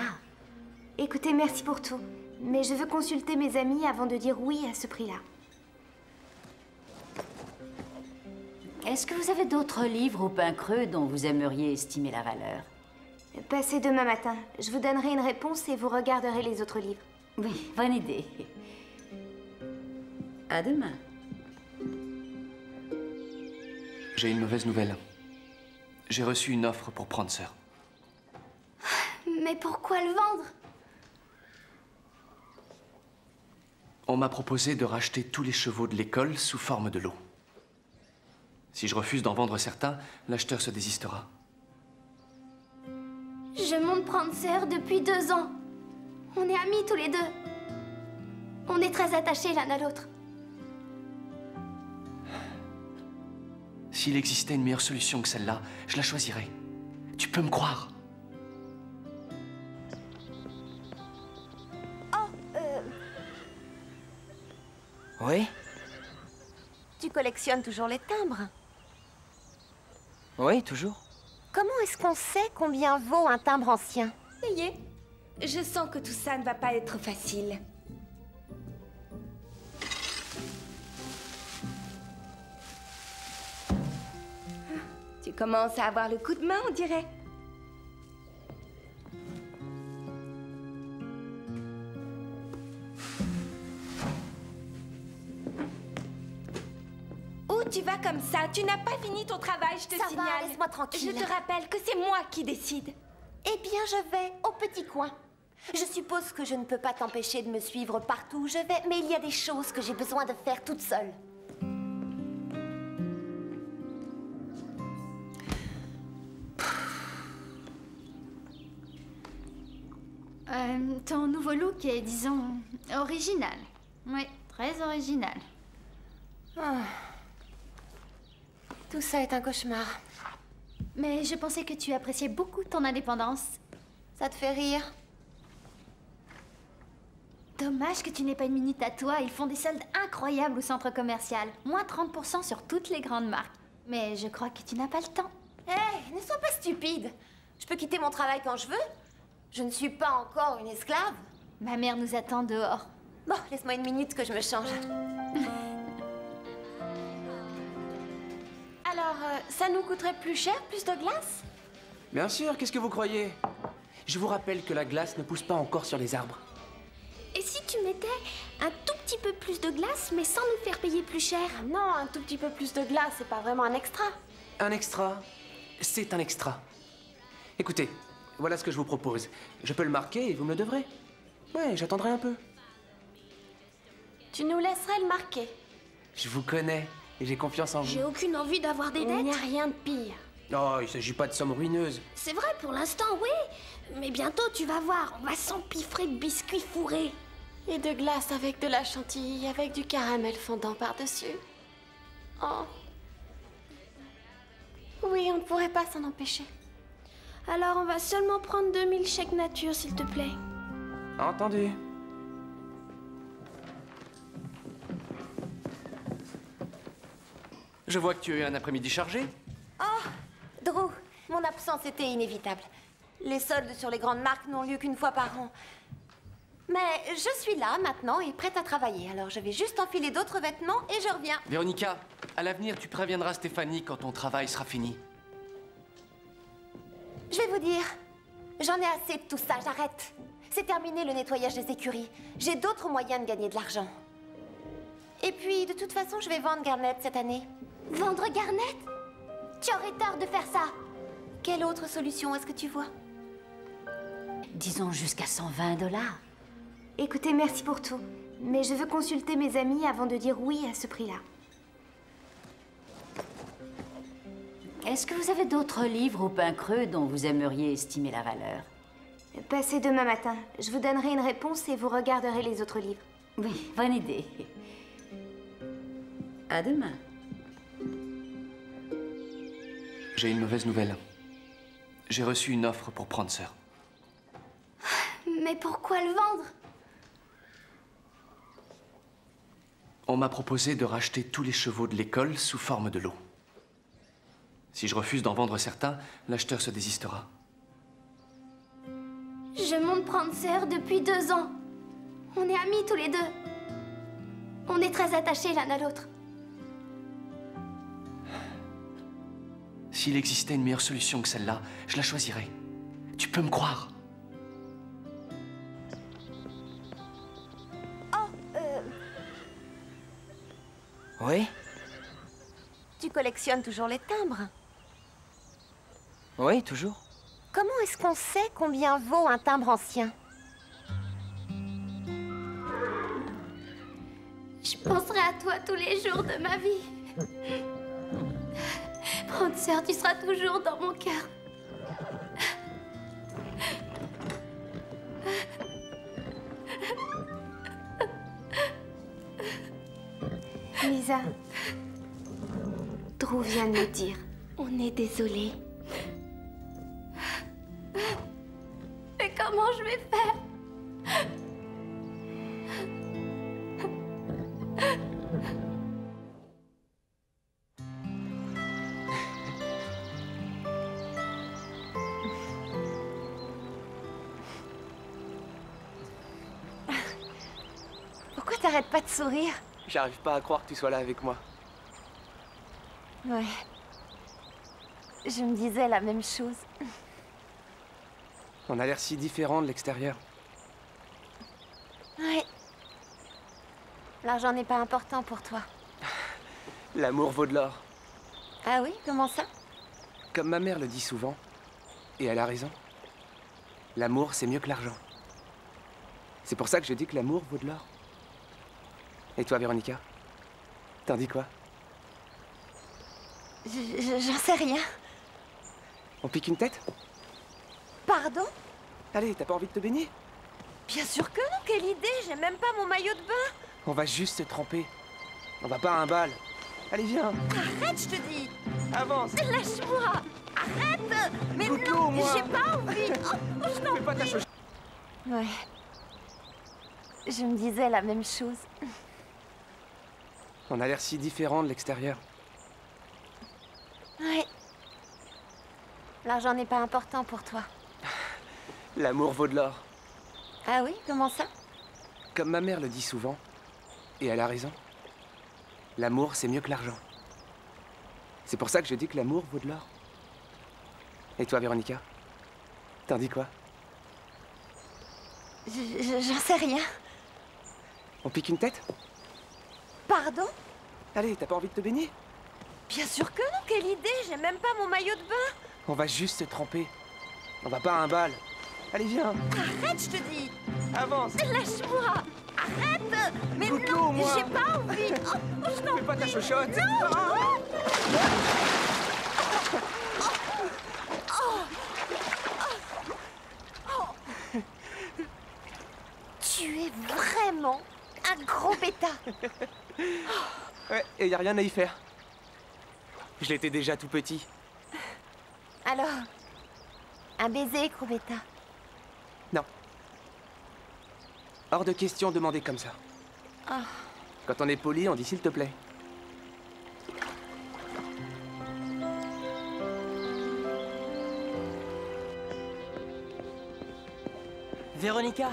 Écoutez, merci pour tout. Mais je veux consulter mes amis avant de dire oui à ce prix-là. Est-ce que vous avez d'autres livres au pain creux dont vous aimeriez estimer la valeur? Passez demain matin. Je vous donnerai une réponse et vous regarderez les autres livres. Oui, bonne idée. À demain. J'ai une mauvaise nouvelle. J'ai reçu une offre pour Prancer. Mais pourquoi le vendre? On m'a proposé de racheter tous les chevaux de l'école sous forme de lot. Si je refuse d'en vendre certains, l'acheteur se désistera. Je monte Prancer depuis 2 ans. On est amis tous les deux. On est très attachés l'un à l'autre. S'il existait une meilleure solution que celle-là, je la choisirais. Tu peux me croire. Oui? Tu collectionnes toujours les timbres. Oui, toujours. Comment est-ce qu'on sait combien vaut un timbre ancien? Ça y est, je sens que tout ça ne va pas être facile. Tu commences à avoir le coup de main, on dirait. Où tu vas comme ça? Tu n'as pas fini ton travail, je te Ça va, signale. laisse-moi tranquille. Je te rappelle que c'est moi qui décide. Eh bien, je vais au petit coin. Je suppose que je ne peux pas t'empêcher de me suivre partout où je vais, mais il y a des choses que j'ai besoin de faire toute seule. Ton nouveau look est, disons, original. Oui, très original. Ah. Tout ça est un cauchemar. Mais je pensais que tu appréciais beaucoup ton indépendance. Ça te fait rire? Dommage que tu n'aies pas une minute à toi. Ils font des soldes incroyables au centre commercial. Moins 30% sur toutes les grandes marques. Mais je crois que tu n'as pas le temps. Hé, ne sois pas stupide. Je peux quitter mon travail quand je veux. Je ne suis pas encore une esclave. Ma mère nous attend dehors. Bon, laisse-moi une minute que je me change. Alors, ça nous coûterait plus cher, plus de glace? Bien sûr, qu'est-ce que vous croyez? Je vous rappelle que la glace ne pousse pas encore sur les arbres. Et si tu mettais un tout petit peu plus de glace, mais sans nous faire payer plus cher? Non, un tout petit peu plus de glace, c'est pas vraiment un extra. Un extra, c'est un extra. Écoutez, voilà ce que je vous propose. Je peux le marquer et vous me le devrez. Ouais, j'attendrai un peu. Tu nous laisserais le marquer. Je vous connais et j'ai confiance en vous. J'ai aucune envie d'avoir des Il dettes. n'y a rien de pire. Oh, il s'agit pas de sommes ruineuses. C'est vrai pour l'instant, oui. Mais bientôt, tu vas voir, on va s'empiffrer de biscuits fourrés. Et de glace avec de la chantilly, avec du caramel fondant par-dessus. Oh. Oui, on ne pourrait pas s'en empêcher. Alors, on va seulement prendre 2000 chèques nature, s'il te plaît. Entendu. Je vois que tu as eu un après-midi chargé. Oh, Drew, mon absence était inévitable. Les soldes sur les grandes marques n'ont lieu qu'une fois par an. Mais je suis là maintenant et prête à travailler. Alors je vais juste enfiler d'autres vêtements et je reviens. Véronica, à l'avenir, tu préviendras Stéphanie quand ton travail sera fini. Je vais vous dire, j'en ai assez de tout ça, j'arrête. C'est terminé le nettoyage des écuries. J'ai d'autres moyens de gagner de l'argent. Et puis, de toute façon, je vais vendre Garnet cette année. Vendre Garnet? Tu aurais tort de faire ça. Quelle autre solution est-ce que tu vois? Disons jusqu'à 120 $. Écoutez, merci pour tout. Mais je veux consulter mes amis avant de dire oui à ce prix-là. Est-ce que vous avez d'autres livres au pain creux dont vous aimeriez estimer la valeur? Passez demain matin. Je vous donnerai une réponse et vous regarderez les autres livres. Oui, bonne idée. À demain. J'ai une mauvaise nouvelle. J'ai reçu une offre pour Prancer. Mais pourquoi le vendre? On m'a proposé de racheter tous les chevaux de l'école sous forme de lot. Si je refuse d'en vendre certains, l'acheteur se désistera. Je monte Prancer depuis 2 ans. On est amis tous les deux. On est très attachés l'un à l'autre. S'il existait une meilleure solution que celle-là, je la choisirais. Tu peux me croire. Oui? Tu collectionnes toujours les timbres. Oui, toujours. Comment est-ce qu'on sait combien vaut un timbre ancien? Je penserai à toi tous les jours de ma vie. Prancer, tu seras toujours dans mon cœur. Lisa, Drew vient de me dire, on est désolé. Mais comment je vais faire? Pourquoi t'arrêtes pas de sourire? J'arrive pas à croire que tu sois là avec moi. Ouais. Je me disais la même chose. On a l'air si différents de l'extérieur. Ouais. L'argent n'est pas important pour toi. L'amour vaut de l'or. Ah oui? Comment ça? Comme ma mère le dit souvent, et elle a raison. L'amour, c'est mieux que l'argent. C'est pour ça que je dis que l'amour vaut de l'or. Et toi, Véronica? T'en dis quoi? J'en sais rien. On pique une tête? Pardon? Allez, t'as pas envie de te baigner? Bien sûr que non, quelle idée! J'ai même pas mon maillot de bain! On va juste se tremper. On va pas à un bal. Allez, viens. Arrête, je te dis! Avance! Lâche-moi! Arrête! Mais Goûte-l'eau, non, au moins. j'ai pas envie! Oh, je t'en Fais pas ta prie. chose. Ouais. Je me disais la même chose. On a l'air si différents de l'extérieur. Ouais. L'argent n'est pas important pour toi. L'amour vaut de l'or. Ah oui? Comment ça? Comme ma mère le dit souvent, et elle a raison. L'amour, c'est mieux que l'argent. C'est pour ça que je dis que l'amour vaut de l'or. Et toi, Véronica? T'en dis quoi? J'en sais rien. On pique une tête? Pardon? Allez, t'as pas envie de te baigner? Bien sûr que non, quelle idée! J'ai même pas mon maillot de bain! On va juste se tremper. On va pas à un bal. Allez, viens. Arrête, je te dis! Avance! Lâche-moi! Arrête! Mais Goûte-l'eau, au non, moins. j'ai pas envie! Oh, je t'en Fais pas ta prie. chochotte! Tu es vraiment un gros bêta! Ouais, et y a rien à y faire. Je l'étais déjà tout petit. Alors, un baiser, gros bêta. Non. Hors de question de demander comme ça. Ah. Quand on est poli, on dit s'il te plaît. Véronica!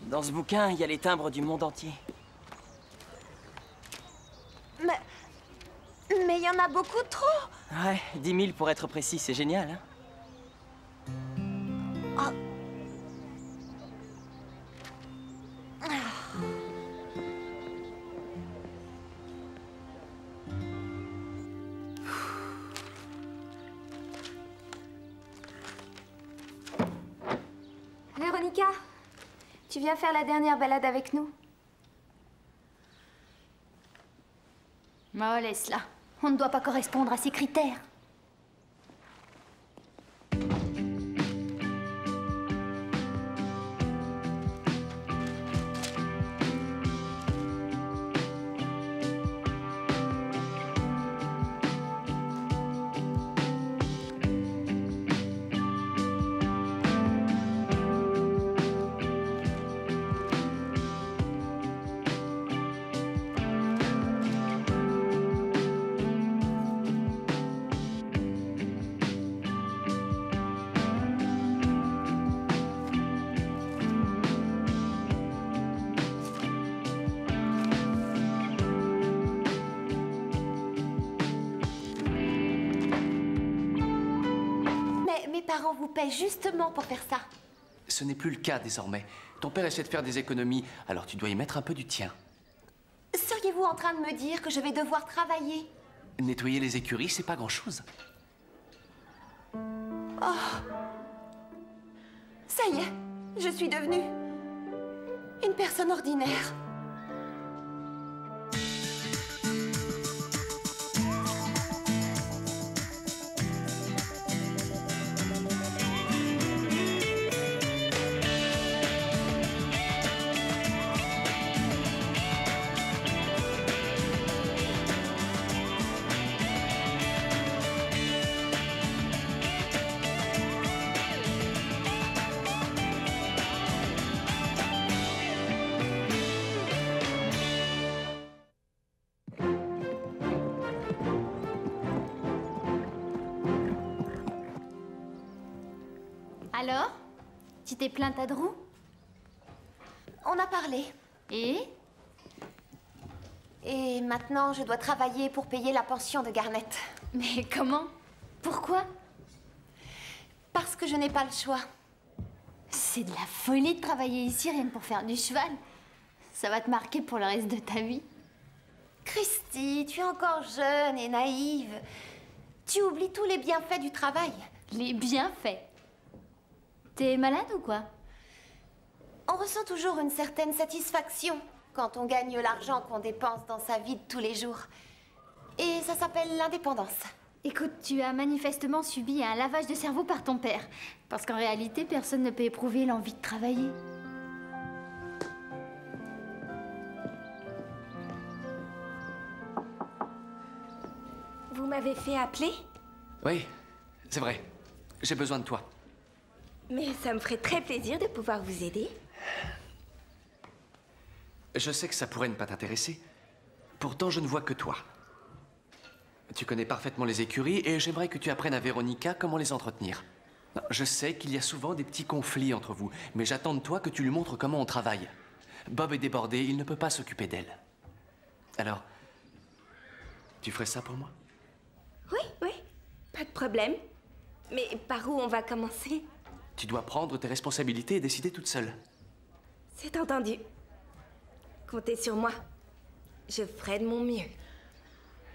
Dans ce bouquin, il y a les timbres du monde entier. Mais il y en a beaucoup trop! Ouais, 10 000 pour être précis, c'est génial, hein? Ah. Véronica, tu viens faire la dernière balade avec nous? Oh, laisse-la. On ne doit pas correspondre à ces critères. Mes parents vous paient justement pour faire ça. Ce n'est plus le cas désormais. Ton père essaie de faire des économies, alors tu dois y mettre un peu du tien. Seriez-vous en train de me dire que je vais devoir travailler? Nettoyer les écuries, c'est pas grand-chose. Oh. Ça y est, je suis devenue Une personne ordinaire. Alors? Tu t'es plainte à Drew? On a parlé. Et maintenant, je dois travailler pour payer la pension de Garnet. Mais comment? Pourquoi? Parce que je n'ai pas le choix. C'est de la folie de travailler ici rien que pour faire du cheval. Ça va te marquer pour le reste de ta vie. Christy, tu es encore jeune et naïve. Tu oublies tous les bienfaits du travail. Les bienfaits? T'es malade ou quoi? On ressent toujours une certaine satisfaction quand on gagne l'argent qu'on dépense dans sa vie de tous les jours. Et ça s'appelle l'indépendance. Écoute, tu as manifestement subi un lavage de cerveau par ton père. Parce qu'en réalité, personne ne peut éprouver l'envie de travailler. Vous m'avez fait appeler? Oui, c'est vrai. J'ai besoin de toi. Mais ça me ferait très plaisir de pouvoir vous aider. Je sais que ça pourrait ne pas t'intéresser. Pourtant, je ne vois que toi. Tu connais parfaitement les écuries et j'aimerais que tu apprennes à Véronica comment les entretenir. Je sais qu'il y a souvent des petits conflits entre vous, mais j'attends de toi que tu lui montres comment on travaille. Bob est débordé, il ne peut pas s'occuper d'elle. Alors, tu ferais ça pour moi? Oui, pas de problème. Mais par où on va commencer? Tu dois prendre tes responsabilités et décider toute seule. C'est entendu. Comptez sur moi. Je ferai de mon mieux.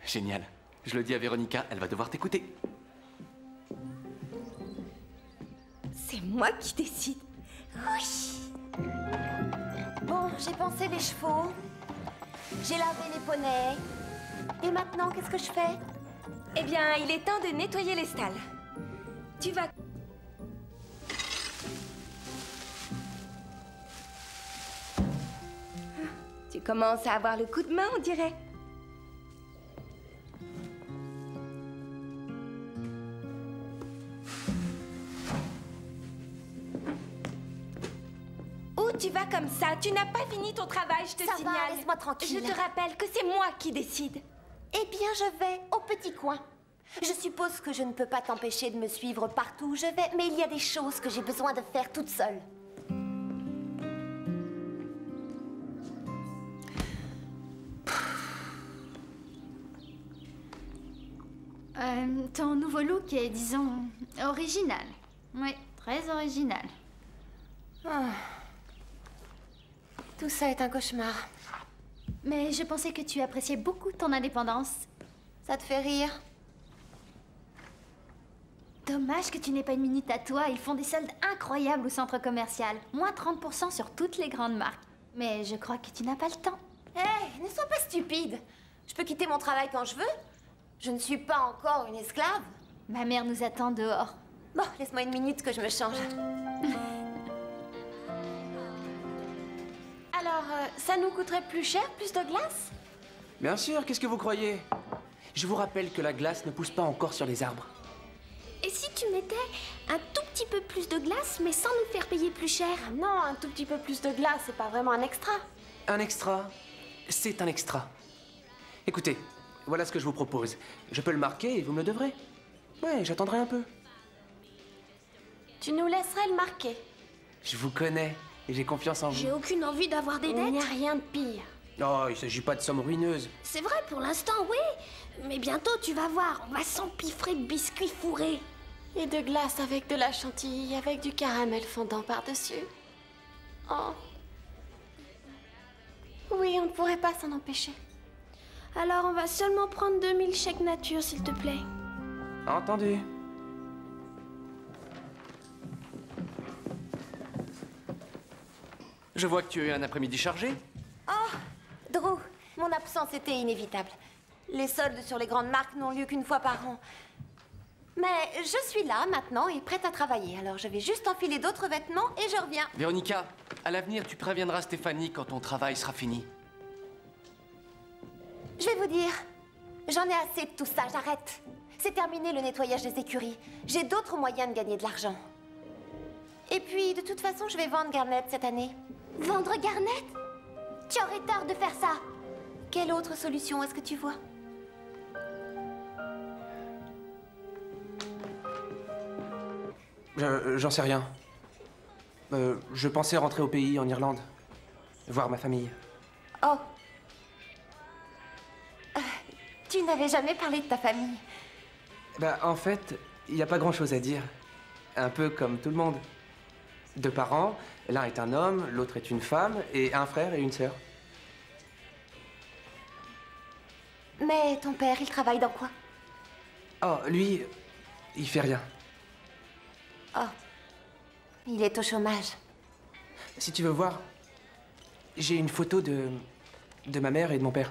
Génial. Je le dis à Véronica, elle va devoir t'écouter. C'est moi qui décide. Oui. Bon, j'ai pansé les chevaux. J'ai lavé les poneys. Et maintenant, qu'est-ce que je fais? Eh bien, il est temps de nettoyer les stalles. Tu vas... Tu commences à avoir le coup de main, on dirait. Où tu vas comme ça? Tu n'as pas fini ton travail, je te Ça signale. va, laisse-moi tranquille. Je te rappelle que c'est moi qui décide. Eh bien, je vais au petit coin. Je suppose que je ne peux pas t'empêcher de me suivre partout où je vais, mais il y a des choses que j'ai besoin de faire toute seule. Ton nouveau look est, disons, original. Oui, très original. Ah. Tout ça est un cauchemar. Mais je pensais que tu appréciais beaucoup ton indépendance. Ça te fait rire? Dommage que tu n'aies pas une minute à toi. Ils font des soldes incroyables au centre commercial. Moins 30% sur toutes les grandes marques. Mais je crois que tu n'as pas le temps. Hé, ne sois pas stupide. Je peux quitter mon travail quand je veux. Je ne suis pas encore une esclave. Ma mère nous attend dehors. Bon, laisse-moi une minute que je me change. Alors, ça nous coûterait plus cher, plus de glace? Bien sûr, qu'est-ce que vous croyez? Je vous rappelle que la glace ne pousse pas encore sur les arbres. Et si tu mettais un tout petit peu plus de glace, mais sans nous faire payer plus cher? Non, un tout petit peu plus de glace, c'est pas vraiment un extra. Un extra, c'est un extra. Écoutez, voilà ce que je vous propose. Je peux le marquer et vous me le devrez. Ouais, j'attendrai un peu. Tu nous laisserais le marquer. Je vous connais et j'ai confiance en vous. J'ai aucune envie d'avoir des Il dettes. n'y a rien de pire. Oh, il s'agit pas de sommes ruineuses. C'est vrai pour l'instant, oui. Mais bientôt, tu vas voir, on va s'empiffrer de biscuits fourrés. Et de glace avec de la chantilly, avec du caramel fondant par-dessus. Oh. Oui, on ne pourrait pas s'en empêcher. Alors, on va seulement prendre 2000 chèques nature, s'il te plaît. Entendu. Je vois que tu as eu un après-midi chargé. Oh, Drew, mon absence était inévitable. Les soldes sur les grandes marques n'ont lieu qu'une fois par an. Mais je suis là maintenant et prête à travailler. Alors je vais juste enfiler d'autres vêtements et je reviens. Véronica, à l'avenir, tu préviendras Stéphanie quand ton travail sera fini. Je vais vous dire, j'en ai assez de tout ça, j'arrête. C'est terminé le nettoyage des écuries. J'ai d'autres moyens de gagner de l'argent. Et puis, de toute façon, je vais vendre Garnet cette année. Vendre Garnet? Tu aurais tort de faire ça. Quelle autre solution est-ce que tu vois? J'en sais rien. Je pensais rentrer au pays, en Irlande. Voir ma famille. Oh. Tu n'avais jamais parlé de ta famille. Bah, en fait, il n'y a pas grand-chose à dire. Un peu comme tout le monde. 2 parents, l'un est un homme, l'autre est une femme, et un frère et une sœur. Mais ton père, il travaille dans quoi? Oh, lui, il fait rien. Oh. Il est au chômage. Si tu veux voir, j'ai une photo de ma mère et de mon père.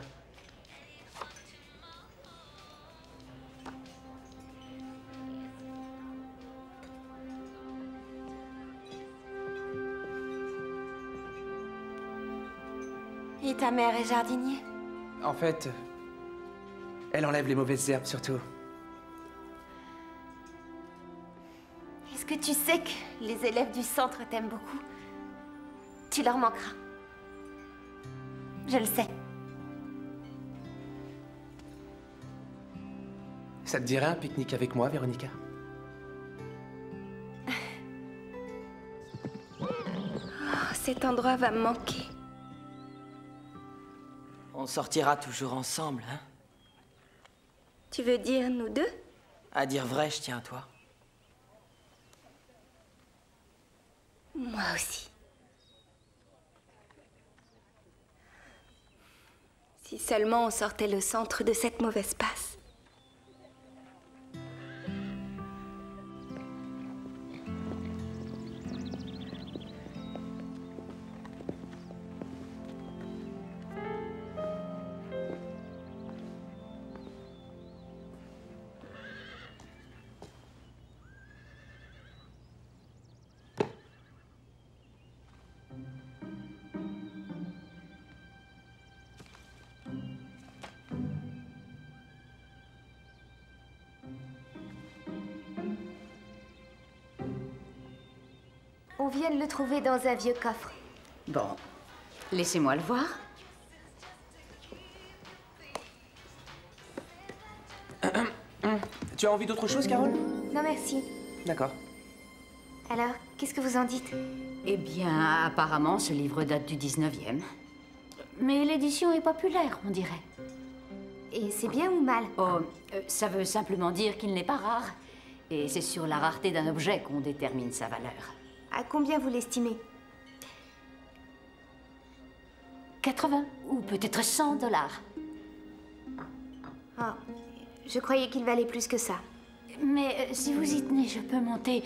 Et ta mère est jardinier? En fait, elle enlève les mauvaises herbes surtout. Est-ce que tu sais que les élèves du centre t'aiment beaucoup? Tu leur manqueras. Je le sais. Ça te dirait un pique-nique avec moi, Véronica? Oh, cet endroit va me manquer. On sortira toujours ensemble, hein? Tu veux dire nous deux? À dire vrai, je tiens à toi. Moi aussi. Si seulement on sortait le centre de cette mauvaise passe. On vient de le trouver dans un vieux coffre. Bon, laissez-moi le voir. Tu as envie d'autre chose, Carole? Non, merci. D'accord. Alors, qu'est-ce que vous en dites? Eh bien, apparemment, ce livre date du 19e. Mais l'édition est populaire, on dirait. Et c'est bien ou mal? Oh, ça veut simplement dire qu'il n'est pas rare. Et c'est sur la rareté d'un objet qu'on détermine sa valeur. À combien vous l'estimez? 80 ou peut-être 100 $. Oh, je croyais qu'il valait plus que ça. Mais si vous y tenez, je peux monter